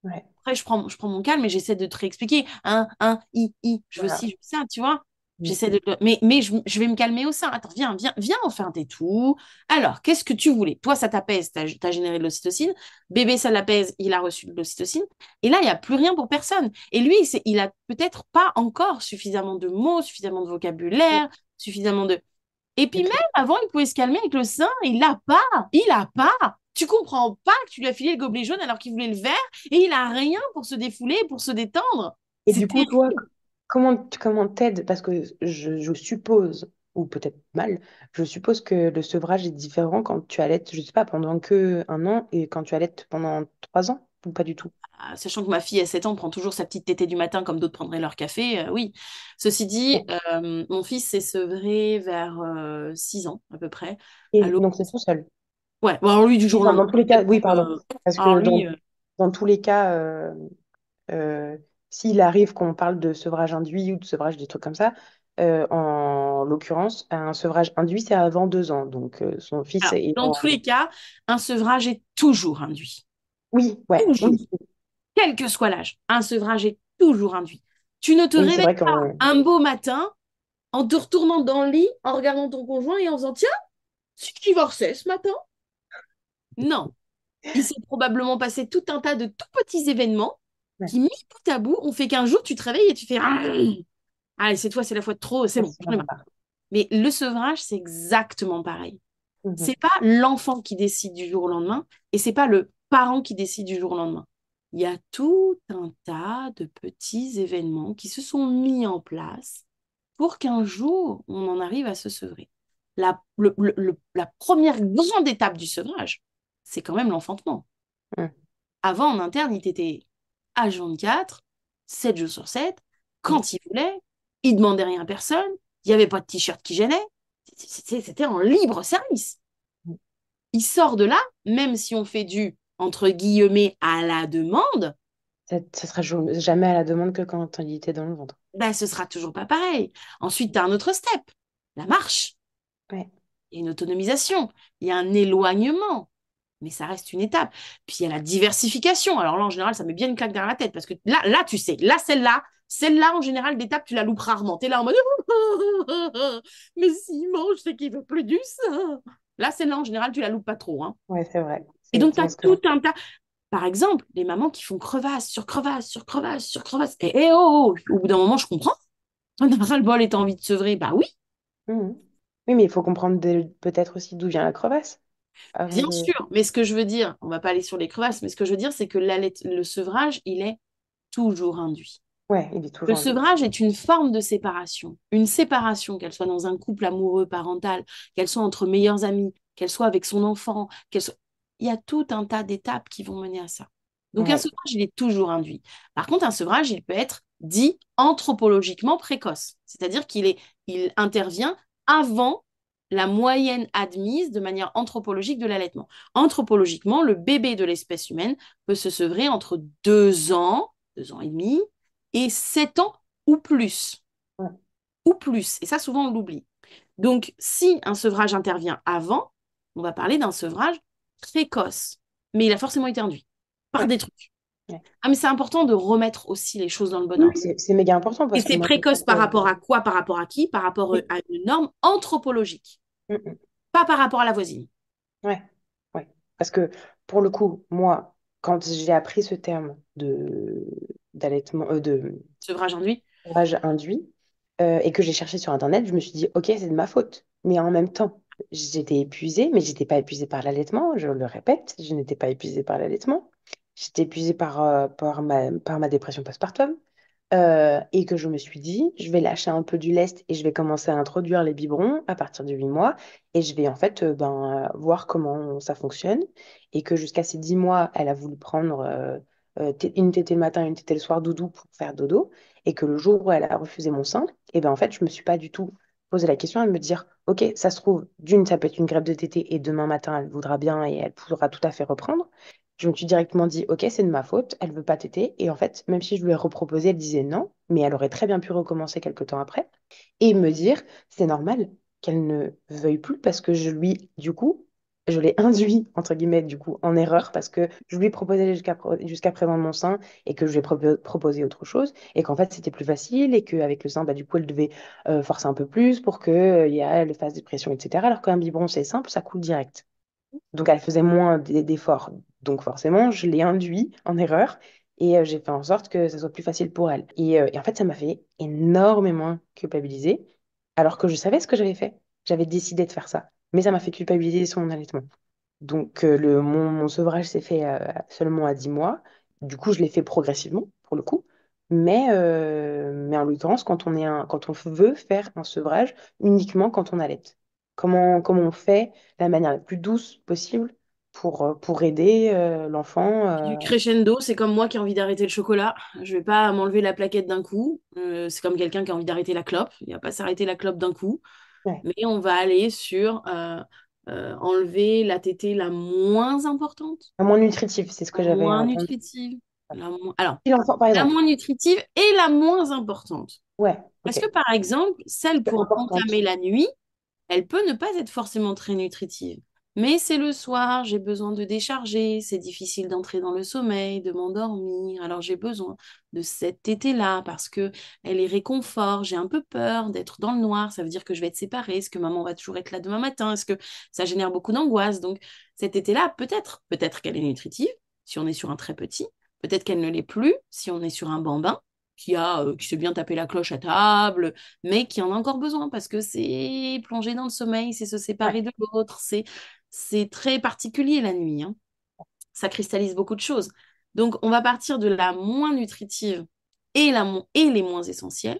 Speaker 1: Ouais,
Speaker 2: Après, je prends mon calme et j'essaie de te réexpliquer. Je veux
Speaker 1: voilà.
Speaker 2: ci, je veux ça, tu vois.
Speaker 1: Mm,
Speaker 2: J'essaie de. Mais je vais me calmer au sein. Attends, viens, viens, viens, enfin, t'es tout. Alors, qu'est-ce que tu voulais? Toi, ça t'apaise, t'as généré de l'ocytocine. Bébé, ça l'apaise, il a reçu de l'ocytocine. Et là, il n'y a plus rien pour personne. Et lui, il a peut-être pas encore suffisamment de mots, suffisamment de
Speaker 1: mm,
Speaker 2: vocabulaire, suffisamment de. Et puis même
Speaker 1: ok.
Speaker 2: avant, il pouvait se calmer avec le sein, il l'a pas, il a pas. Tu comprends pas que tu lui as filé le gobelet jaune alors qu'il voulait le vert et il a rien pour se défouler, pour se détendre.
Speaker 1: Et
Speaker 2: C'est
Speaker 1: du coup, toi,
Speaker 2: terrible.
Speaker 1: comment t'aides? Parce que je suppose, ou peut-être mal, je suppose que le sevrage est différent quand tu allaites, je sais pas, pendant que 1 an et quand tu allaites pendant 3 ans, ou pas du tout.
Speaker 2: Sachant que ma fille à 7 ans prend toujours sa petite tétée du matin comme d'autres prendraient leur café, oui. Ceci dit,
Speaker 1: Ok.
Speaker 2: mon fils s'est sevré vers 6 ans à peu près.
Speaker 1: Et
Speaker 2: Alors,
Speaker 1: donc c'est tout seul.
Speaker 2: ouais, bon, alors lui du
Speaker 1: Oui,
Speaker 2: jour au
Speaker 1: enfin,
Speaker 2: lendemain.
Speaker 1: dans tous les cas, oui, pardon. Parce
Speaker 2: Alors
Speaker 1: que
Speaker 2: lui,
Speaker 1: dans tous les cas, euh, s'il arrive qu'on parle de sevrage induit ou de sevrage des trucs comme ça, en l'occurrence, un sevrage induit, c'est avant 2 ans. Donc son fils
Speaker 2: alors,
Speaker 1: est
Speaker 2: dans
Speaker 1: en...
Speaker 2: tous les cas, un sevrage est toujours induit.
Speaker 1: Oui, ouais,
Speaker 2: Toujours.
Speaker 1: oui.
Speaker 2: Quel que soit l'âge, un sevrage est toujours induit. Tu ne te
Speaker 1: Oui, c'est
Speaker 2: réveilles
Speaker 1: vrai
Speaker 2: pas
Speaker 1: qu'on...
Speaker 2: un beau matin en te retournant dans le lit, en regardant ton conjoint et en faisant tiens, c'est qui divorçait ce matin? Non. Il s'est probablement passé tout un tas de tout petits événements
Speaker 1: Ouais,
Speaker 2: qui, mis bout à bout, ont fait qu'un jour, tu te réveilles et tu fais allez, cette fois, c'est la fois de trop, c'est
Speaker 1: ouais,
Speaker 2: bon,
Speaker 1: c'est
Speaker 2: j'en ai
Speaker 1: vraiment
Speaker 2: marre.
Speaker 1: pas.
Speaker 2: Mais le sevrage, c'est exactement pareil.
Speaker 1: Mhm.
Speaker 2: C'est pas l'enfant qui décide du jour au lendemain et c'est pas le parent qui décide du jour au lendemain. il y a tout un tas de petits événements qui se sont mis en place pour qu'un jour, on en arrive à se sevrer. La première grande étape du sevrage, c'est quand même l'enfantement.
Speaker 1: Mm.
Speaker 2: Avant, en interne, il était H24, 7 jours sur 7,
Speaker 1: Mm.
Speaker 2: quand il voulait, il demandait rien à personne, il n'y avait pas de t-shirt qui gênait, c'était en libre service.
Speaker 1: Mm.
Speaker 2: Il sort de là, même si on fait du, entre guillemets, à la demande,
Speaker 1: Ça sera jamais à la demande que quand il était dans le ventre.
Speaker 2: ben, ce sera toujours pas pareil. Ensuite, tu as un autre step, la marche.
Speaker 1: Ouais.
Speaker 2: Il y a une autonomisation, il y a un éloignement, mais ça reste une étape. Puis il y a la diversification. Alors là, en général, ça met bien une claque derrière la tête parce que là, tu sais, là, celle-là, en général, d'étape, tu la loupes rarement. Tu es là en mode mais s'il mange, c'est qu'il veut plus du sein. Là, celle-là, en général, tu la loupes pas trop. Hein.
Speaker 1: Ouais, c'est vrai. C'est
Speaker 2: Et donc, tu as
Speaker 1: exactement ce que
Speaker 2: tout un tas. Par exemple, les mamans qui font crevasse sur crevasse sur crevasse sur crevasse. Et oh, oh, au bout d'un moment, je comprends. On a ras le bol et t'as envie de sevrer. Bah oui,
Speaker 1: Mhm. Oui, mais il faut comprendre peut-être aussi d'où vient la crevasse avant
Speaker 2: bien
Speaker 1: de.
Speaker 2: sûr, mais ce que je veux dire, on va pas aller sur les crevasses, mais ce que je veux dire, c'est que le sevrage, il est toujours induit.
Speaker 1: Ouais, il est
Speaker 2: Le
Speaker 1: toujours en lui.
Speaker 2: sevrage est une forme de séparation. Une séparation, qu'elle soit dans un couple amoureux, parental, qu'elle soit entre meilleurs amis, qu'elle soit avec son enfant, il y a tout un tas d'étapes qui vont mener à ça. Donc un
Speaker 1: Ouais.
Speaker 2: sevrage, il est toujours induit. Par contre, un sevrage, il peut être dit anthropologiquement précoce, c'est-à-dire il intervient avant la moyenne admise de manière anthropologique de l'allaitement. Anthropologiquement, le bébé de l'espèce humaine peut se sevrer entre 2 ans, 2 ans et demi, et 7 ans ou plus.
Speaker 1: Ouais.
Speaker 2: Ou plus. Et ça, souvent, on l'oublie. Donc, si un sevrage intervient avant, on va parler d'un sevrage précoce. Mais il a forcément été induit par
Speaker 1: Ouais.
Speaker 2: des trucs.
Speaker 1: Ouais.
Speaker 2: Ah, mais c'est important de remettre aussi les choses dans le bon
Speaker 1: Oui,
Speaker 2: ordre.
Speaker 1: c'est méga important
Speaker 2: Et
Speaker 1: parce que
Speaker 2: c'est
Speaker 1: moi, je sais
Speaker 2: précoce
Speaker 1: que.
Speaker 2: par rapport à quoi? Par rapport à qui? Par rapport
Speaker 1: Oui.
Speaker 2: à une norme anthropologique.
Speaker 1: Mm, mm.
Speaker 2: Pas par rapport à la voisine.
Speaker 1: Ouais. Ouais. Parce que pour le coup, moi, quand j'ai appris ce terme de d'allaitement, de
Speaker 2: Sevrage induit.
Speaker 1: sevrage induit, et que j'ai cherché sur Internet, je me suis dit, ok, c'est de ma faute. Mais en même temps, j'étais épuisée, mais j'étais pas épuisée par l'allaitement, je le répète, je n'étais pas épuisée par l'allaitement. J'étais épuisée par ma dépression postpartum. Et que je me suis dit, je vais lâcher un peu du lest et je vais commencer à introduire les biberons à partir de 8 mois et je vais en fait voir comment ça fonctionne. Et que jusqu'à ces 10 mois, elle a voulu prendre une tétée le matin, une tétée le soir, doudou pour faire dodo. Et que le jour où elle a refusé mon sein, et ben en fait, je me suis pas du tout posé la question et me dire, ok, ça se trouve, d'une, ça peut être une grève de tétée et demain matin, elle voudra bien et elle pourra tout à fait reprendre. Je me suis directement dit, ok, c'est de ma faute, elle veut pas téter. Et en fait, même si je lui ai reproposé, elle disait non, mais elle aurait très bien pu recommencer quelques temps après et me dire, c'est normal qu'elle ne veuille plus parce que du coup, je l'ai induit, entre guillemets, du coup, en erreur parce que je lui proposais jusqu'à présent mon sein et que je lui ai proposé autre chose et qu'en fait, c'était plus facile et qu'avec le sein, bah, du coup, elle devait forcer un peu plus pour elle fasse des pressions, etc. Alors qu'un biberon, c'est simple, ça coule direct. Donc, elle faisait moins d'efforts. Donc, forcément, je l'ai induit en erreur et j'ai fait en sorte que ça soit plus facile pour elle. Et en fait, ça m'a fait énormément culpabiliser, alors que je savais ce que j'avais fait. J'avais décidé de faire ça. Mais ça m'a fait culpabiliser sur mon allaitement. Donc, mon sevrage s'est fait seulement à 10 mois. Du coup, je l'ai fait progressivement, pour le coup. Mais en l'occurrence, quand on veut faire un sevrage uniquement quand on allait. Comment on fait la manière la plus douce possible pour aider l'enfant
Speaker 2: Du crescendo, c'est comme moi qui ai envie d'arrêter le chocolat. Je vais pas m'enlever la plaquette d'un coup. C'est comme quelqu'un qui a envie d'arrêter la clope. Il va pas s'arrêter la clope d'un coup.
Speaker 1: ouais,
Speaker 2: Mais on va aller sur enlever la tétée la moins importante,
Speaker 1: moins nutritif, c'est ce
Speaker 2: la
Speaker 1: que j'avais
Speaker 2: moins
Speaker 1: entendu.
Speaker 2: nutritive. Alors,
Speaker 1: Si l'enfant, par
Speaker 2: la
Speaker 1: exemple,
Speaker 2: moins nutritive et la moins importante.
Speaker 1: ouais,
Speaker 2: Parce que,
Speaker 1: ok,
Speaker 2: par exemple, celle
Speaker 1: c'est
Speaker 2: pour
Speaker 1: importante.
Speaker 2: entamer la nuit, elle peut ne pas être forcément très nutritive. Mais c'est le soir, j'ai besoin de décharger, c'est difficile d'entrer dans le sommeil, de m'endormir. Alors j'ai besoin de cette tétée-là parce que elle est réconfort. J'ai un peu peur d'être dans le noir. Ça veut dire que je vais être séparée. Est-ce que maman va toujours être là demain matin? Est-ce que ça génère beaucoup d'angoisse? Donc cette tétée-là, peut-être qu'elle est nutritive si on est sur un très petit. Peut-être qu'elle ne l'est plus si on est sur un bambin qui sait bien taper la cloche à table, mais qui en a encore besoin parce que c'est plonger dans le sommeil, c'est se
Speaker 1: Ouais,
Speaker 2: séparer de l'autre, c'est très particulier la nuit, hein. Ça cristallise beaucoup de choses. Donc, on va partir de la moins nutritive et les moins essentielles.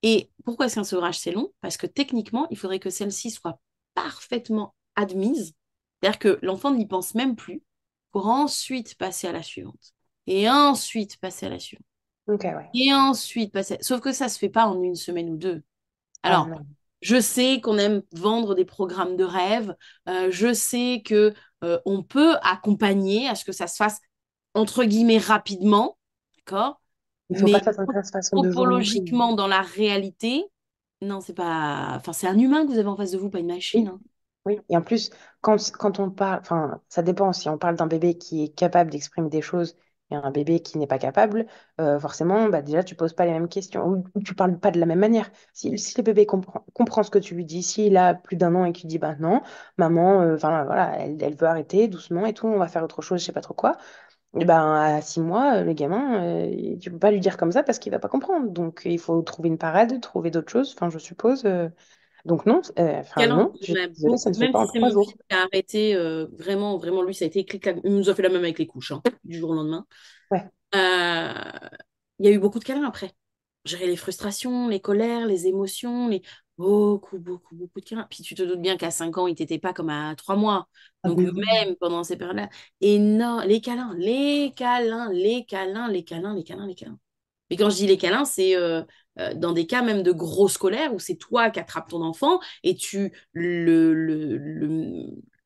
Speaker 2: Et pourquoi est-ce qu'un sevrage, c'est long? Parce que techniquement, il faudrait que celle-ci soit parfaitement admise. C'est-à-dire que l'enfant n'y pense même plus pour ensuite passer à la suivante. Et ensuite passer à la suivante.
Speaker 1: Ok, ouais.
Speaker 2: Et ensuite passer. Sauf que ça se fait pas en une semaine ou deux.
Speaker 1: Ah
Speaker 2: Alors,
Speaker 1: non.
Speaker 2: je sais qu'on aime vendre des programmes de rêve. Je sais que on peut accompagner à ce que ça se fasse entre guillemets rapidement, d'accord?
Speaker 1: Il faut pas
Speaker 2: Mais
Speaker 1: que ça se fasse en 2 jours non plus.
Speaker 2: topologiquement, dans la réalité, non, c'est pas. Enfin, c'est un humain que vous avez en face de vous, pas une machine,
Speaker 1: Oui,
Speaker 2: hein.
Speaker 1: oui. Et en plus, quand on parle, enfin, ça dépend. Si on parle d'un bébé qui est capable d'exprimer des choses et un bébé qui n'est pas capable, forcément, bah, déjà, tu poses pas les mêmes questions ou tu parles pas de la même manière. Si le bébé comprend ce que tu lui dis, s'il a plus d'un an et qu'il dit, bah non, maman, enfin, voilà, elle veut arrêter doucement et tout, on va faire autre chose, je sais pas trop quoi. Et ben, à 6 mois, le gamin, tu peux pas lui dire comme ça parce qu'il va pas comprendre. Donc, il faut trouver une parade, trouver d'autres choses, enfin, je suppose. Donc, non, enfin,
Speaker 2: Câlin,
Speaker 1: non, je
Speaker 2: on
Speaker 1: suis
Speaker 2: a
Speaker 1: désolée, ça
Speaker 2: beaucoup,
Speaker 1: ne se fait
Speaker 2: même
Speaker 1: pas
Speaker 2: si
Speaker 1: en
Speaker 2: c'est
Speaker 1: trois
Speaker 2: mon fils
Speaker 1: jours.
Speaker 2: qui a arrêté, vraiment, vraiment, lui, ça a été clic-clac. Il nous a fait la même avec les couches, hein, du jour au lendemain.
Speaker 1: Ouais.
Speaker 2: Euh, il y a eu beaucoup de câlins après. Gérer les frustrations, les colères, les émotions, beaucoup, beaucoup, beaucoup de câlins. Puis tu te doutes bien qu'à 5 ans, il t'était pas comme à 3 mois.
Speaker 1: Ah,
Speaker 2: Donc
Speaker 1: mais oui.
Speaker 2: même pendant ces périodes-là. Et non, les câlins, les câlins, les câlins, les câlins, les câlins, les câlins. Mais quand je dis les câlins, c'est dans des cas même de grosse colère où c'est toi qui attrapes ton enfant et tu
Speaker 1: Le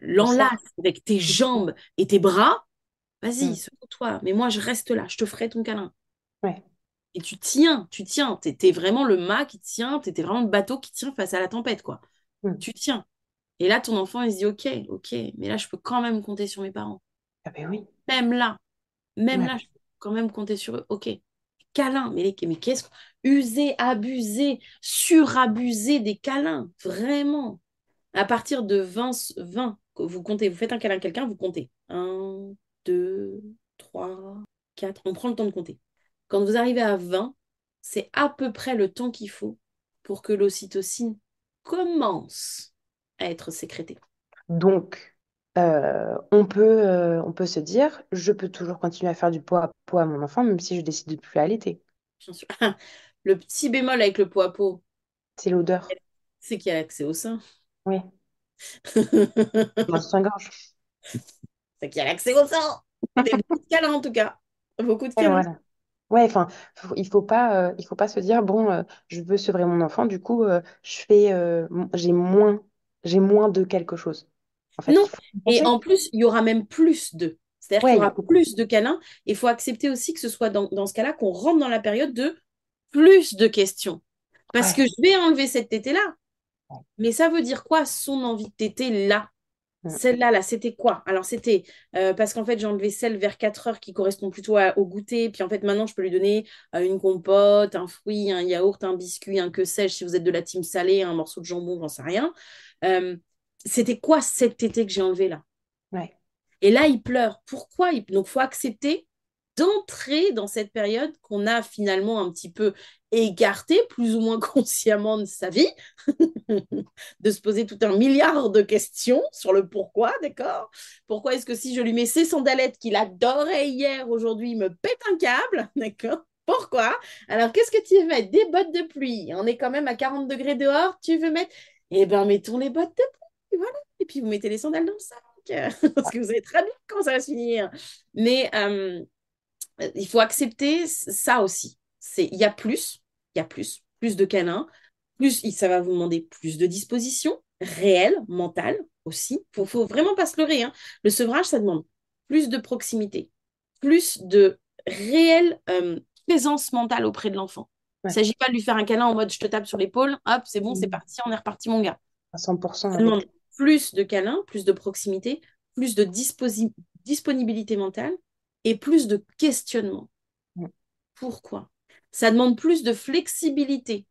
Speaker 2: l'enlaces
Speaker 1: cerf.
Speaker 2: avec tes jambes et tes bras. Vas-y,
Speaker 1: Mm.
Speaker 2: secoue-toi. Mais moi, je reste là. Je te ferai ton câlin.
Speaker 1: Ouais.
Speaker 2: Et tu tiens. T'es vraiment le mât qui tient. T'es vraiment le bateau qui tient face à la tempête, quoi.
Speaker 1: Mm.
Speaker 2: Tu tiens. Et là, ton enfant, il se dit, ok, ok, mais là, je peux quand même compter sur mes parents.
Speaker 1: Ah, ben oui.
Speaker 2: Même là, même
Speaker 1: Ouais.
Speaker 2: là, je peux quand même compter sur eux. Ok. Câlin, mais qu'est-ce que... User, abuser, surabuser des câlins, vraiment. À partir de 20 vous comptez, vous faites un câlin à quelqu'un, vous comptez. Un, 2, 3, 4. On prend le temps de compter. Quand vous arrivez à 20, c'est à peu près le temps qu'il faut pour que l'ocytocine commence à être sécrétée.
Speaker 1: Donc, on peut se dire, je peux toujours continuer à faire du poids à poids à mon enfant, même si je décide de plus allaiter.
Speaker 2: Bien sûr. Le petit bémol avec le pot à pot,
Speaker 1: C'est l'odeur.
Speaker 2: c'est qu'il y a l'accès au sein.
Speaker 1: Oui. Dans le soutien-gorge.
Speaker 2: C'est qu'il y a l'accès au sein. Mais beaucoup de câlins en tout cas. Beaucoup de
Speaker 1: Ouais,
Speaker 2: câlins.
Speaker 1: voilà. Ouais, enfin, il faut pas se dire, bon, je veux sevrer mon enfant, du coup, j'ai moins de quelque chose. En fait,
Speaker 2: Non,
Speaker 1: il faut
Speaker 2: et
Speaker 1: penser.
Speaker 2: en plus, il y aura même plus de. C'est-à-dire qu'il y
Speaker 1: Ouais,
Speaker 2: aura plus de câlins. Il faut accepter aussi que ce soit dans ce cas-là qu'on rentre dans la période de plus de questions. Parce que
Speaker 1: ouais.
Speaker 2: je vais enlever cette tétée-là.
Speaker 1: Ouais.
Speaker 2: Mais ça veut dire quoi, son envie de tétée là?
Speaker 1: Mm.
Speaker 2: Celle-là, là, c'était quoi? Alors, c'était parce qu'en fait, j'ai enlevé celle vers 4 heures qui correspond plutôt au goûter. Puis en fait, maintenant, je peux lui donner une compote, un fruit, un yaourt, un biscuit, un que sais-je, si vous êtes de la team salée, un morceau de jambon, j'en sais rien. Euh, c'était quoi cette tétée que j'ai enlevée là?
Speaker 1: Ouais.
Speaker 2: Et là, il pleure. Pourquoi? Donc, il faut accepter d'entrer dans cette période qu'on a finalement un petit peu écartée, plus ou moins consciemment de sa vie, de se poser tout un milliard de questions sur le pourquoi, d'accord? Pourquoi est-ce que si je lui mets ces sandalettes qu'il adorait hier, aujourd'hui, il me pète un câble, d'accord? Pourquoi? Alors, qu'est-ce que tu veux mettre? Des bottes de pluie. On est quand même à 40 degrés dehors. Tu veux mettre? Eh bien, mettons les bottes de pluie, voilà. Et puis, vous mettez les sandales dans le sac. Parce que vous savez très bien comment ça va se finir. Mais il faut accepter ça aussi. Il y a plus, il y a plus de câlins, plus ça va vous demander plus de disposition réelle, mentale aussi. Faut vraiment pas se leurrer, hein. Le sevrage, ça demande plus de proximité, plus de réelle présence mentale auprès de l'enfant. Il ne
Speaker 1: Ouais.
Speaker 2: s'agit pas de lui faire un câlin en mode je te tape sur l'épaule, hop, c'est bon, c'est
Speaker 1: Mm.
Speaker 2: parti, on est reparti, mon gars.
Speaker 1: À 100%
Speaker 2: Ça demande
Speaker 1: avec.
Speaker 2: plus de câlins, plus de proximité, plus de disponibilité mentale et plus de questionnement.
Speaker 1: Mm.
Speaker 2: Pourquoi? Ça demande plus de flexibilité.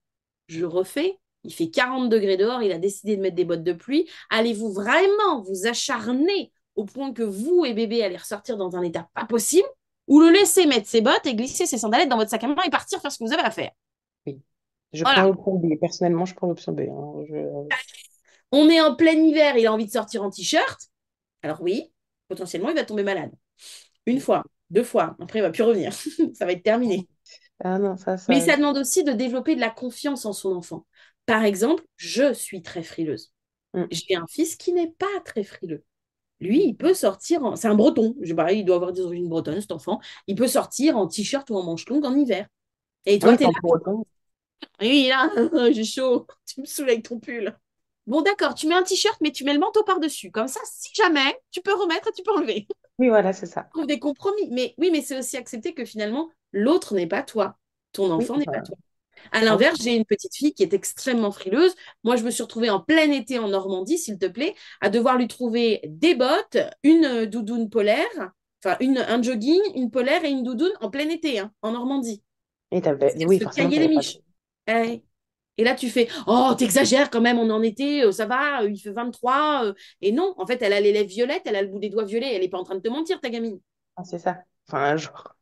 Speaker 2: Je refais, il fait 40 degrés dehors, il a décidé de mettre des bottes de pluie. Allez-vous vraiment vous acharner au point que vous et bébé allez ressortir dans un état pas possible ou le laisser mettre ses bottes et glisser ses sandalettes dans votre sac à main et partir faire ce que vous avez à faire?
Speaker 1: Oui. Je prends
Speaker 2: Voilà.
Speaker 1: l'option B. Personnellement, je prends l'option B, hein.
Speaker 2: On est en plein hiver, il a envie de sortir en t-shirt. Alors oui, potentiellement, il va tomber malade. Une fois. 2 fois. Après, il va plus revenir. Ça va être terminé.
Speaker 1: Ah non,
Speaker 2: Mais ça demande aussi de développer de la confiance en son enfant. Par exemple, je suis très frileuse.
Speaker 1: Mm.
Speaker 2: J'ai un fils qui n'est pas très frileux. Lui, il peut sortir C'est un breton. Pareil, il doit avoir des origines bretonnes, cet enfant. Il peut sortir en t-shirt ou en manche longue en hiver. Et toi,
Speaker 1: Oui,
Speaker 2: t'es
Speaker 1: sans
Speaker 2: là.
Speaker 1: pour autant.
Speaker 2: Oui, là, j'ai chaud. Tu me saoules avec ton pull. Bon, d'accord, tu mets un t-shirt, mais tu mets le manteau par-dessus. Comme ça, si jamais, tu peux remettre et tu peux enlever.
Speaker 1: Oui, voilà, c'est ça.
Speaker 2: Trouve des compromis. Mais oui, mais c'est aussi accepter que finalement, l'autre n'est pas toi. Ton
Speaker 1: Oui,
Speaker 2: enfant n'est pas
Speaker 1: enfin,
Speaker 2: toi. À
Speaker 1: ah oui.
Speaker 2: l'inverse, j'ai une petite fille qui est extrêmement frileuse. Moi, je me suis retrouvée en plein été en Normandie, s'il te plaît, à devoir lui trouver des bottes, une doudoune polaire, enfin un jogging, une polaire et une doudoune en plein été, hein, en Normandie. Parce qu'elle
Speaker 1: Oui,
Speaker 2: se
Speaker 1: forcément,
Speaker 2: caillait les
Speaker 1: t'avais pas.
Speaker 2: miches. Eh. Et là, tu fais, oh, t'exagères quand même, on est en été, ça va, il fait 23. Et non, en fait, elle a les lèvres violettes, elle a le bout des doigts violets, elle n'est pas en train de te mentir, ta gamine.
Speaker 1: Ah, c'est ça. Enfin, genre,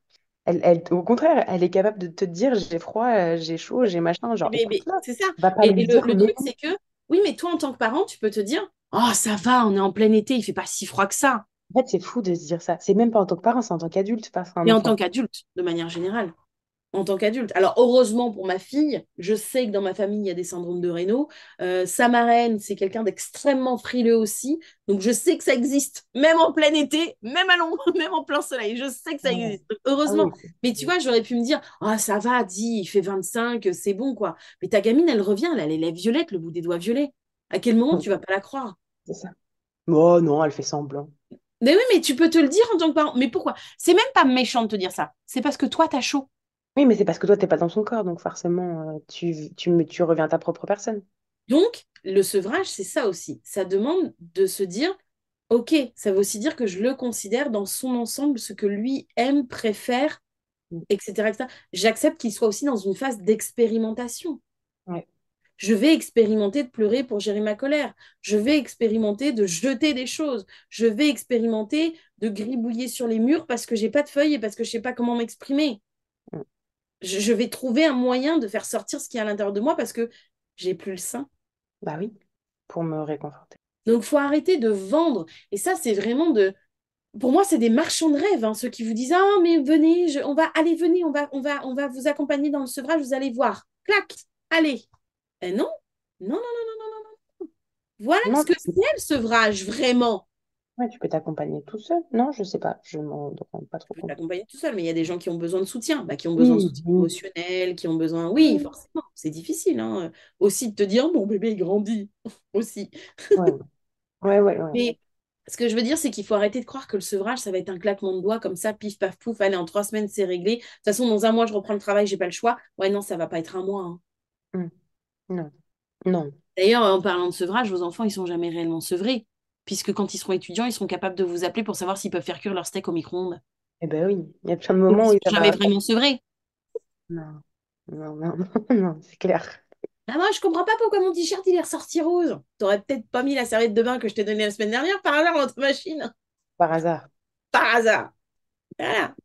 Speaker 1: au contraire, elle est capable de te dire j'ai froid, j'ai chaud, j'ai machin. Genre,
Speaker 2: Mais
Speaker 1: écoute-la.
Speaker 2: c'est ça.
Speaker 1: Va pas
Speaker 2: Et
Speaker 1: lui dire
Speaker 2: le
Speaker 1: mais
Speaker 2: truc, c'est que, oui, mais toi, en tant que parent, tu peux te dire, oh, ça va, on est en plein été, il fait pas si froid que ça.
Speaker 1: en fait, c'est fou de se dire ça. C'est même pas en tant que parent, c'est en tant qu'adulte face à un
Speaker 2: Mais en tant
Speaker 1: enfant.
Speaker 2: qu'adulte, de manière générale. En tant qu'adulte. Alors, heureusement pour ma fille, je sais que dans ma famille, il y a des syndromes de Raynaud. Sa marraine, c'est quelqu'un d'extrêmement frileux aussi. Donc, je sais que ça existe, même en plein été, même à Londres, même en plein soleil. Je sais que ça
Speaker 1: Ouais.
Speaker 2: existe. Donc,
Speaker 1: Ah
Speaker 2: heureusement.
Speaker 1: oui.
Speaker 2: Mais tu vois, j'aurais pu me dire, ah, ça va, dis, il fait 25, c'est bon, quoi. Mais ta gamine, elle revient, elle a les lèvres violettes, le bout des doigts violets. À quel moment
Speaker 1: Oui,
Speaker 2: tu vas pas la croire?
Speaker 1: c'est ça. Oh non, elle fait semblant.
Speaker 2: Mais oui, mais tu peux te le dire en tant que parent. Mais pourquoi? C'est même pas méchant de te dire ça. C'est parce que toi, t'as chaud.
Speaker 1: Oui, mais c'est parce que toi, t'es pas dans son corps, donc forcément, tu reviens à ta propre personne.
Speaker 2: Donc, le sevrage, c'est ça aussi. Ça demande de se dire, OK, ça veut aussi dire que je le considère dans son ensemble, ce que lui aime, préfère,
Speaker 1: Mm.
Speaker 2: etc., etc. J'accepte qu'il soit aussi dans une phase d'expérimentation.
Speaker 1: Ouais.
Speaker 2: Je vais expérimenter de pleurer pour gérer ma colère. Je vais expérimenter de jeter des choses. Je vais expérimenter de gribouiller sur les murs parce que j'ai pas de feuilles et parce que je sais pas comment m'exprimer.
Speaker 1: Mm.
Speaker 2: Je vais trouver un moyen de faire sortir ce qui est à l'intérieur de moi parce que j'ai plus le sein.
Speaker 1: Bah oui, pour me réconforter.
Speaker 2: Donc, faut arrêter de vendre. Et ça, c'est vraiment de. Pour moi, c'est des marchands de rêve, hein, ceux qui vous disent, ah, mais venez, on va, allez, venez, on va vous accompagner dans le sevrage, vous allez voir. Clac, allez. Non, non, non, non, non, non, non. Voilà ce
Speaker 1: Non,
Speaker 2: que c'est le sevrage, vraiment.
Speaker 1: ouais, tu peux t'accompagner tout seul. Non, je sais pas, je m'en rends pas trop
Speaker 2: Tu peux
Speaker 1: compte.
Speaker 2: t'accompagner tout seul, mais il y a des gens qui ont besoin de soutien, bah, qui ont besoin de
Speaker 1: Oui,
Speaker 2: soutien
Speaker 1: oui.
Speaker 2: émotionnel, qui ont besoin. Oui,
Speaker 1: Oui.
Speaker 2: forcément, c'est difficile, hein, aussi de te dire, mon bébé, il grandit. Aussi.
Speaker 1: Ouais, ouais, ouais, ouais.
Speaker 2: Mais ce que je veux dire, c'est qu'il faut arrêter de croire que le sevrage, ça va être un claquement de doigts comme ça, pif, paf, pouf, allez, en 3 semaines, c'est réglé. De toute façon, dans un mois, je reprends le travail, j'ai pas le choix. Ouais, non, ça va pas être un mois, hein.
Speaker 1: Mm. Non, non.
Speaker 2: D'ailleurs, en parlant de sevrage, vos enfants, ils sont jamais réellement sevrés, puisque quand ils seront étudiants, ils seront capables de vous appeler pour savoir s'ils peuvent faire cuire leur steak au micro-ondes.
Speaker 1: Eh ben oui, il y a plein de
Speaker 2: Donc,
Speaker 1: moments
Speaker 2: ils
Speaker 1: où
Speaker 2: sont
Speaker 1: ça
Speaker 2: jamais
Speaker 1: va.
Speaker 2: vraiment sevrés.
Speaker 1: Non, non, non, non, c'est clair.
Speaker 2: Ah, moi, je comprends pas pourquoi mon t-shirt, il est ressorti rose. T'aurais peut-être pas mis la serviette de bain que je t'ai donnée la semaine dernière par hasard dans notre machine.
Speaker 1: Par hasard.
Speaker 2: Par hasard. Voilà.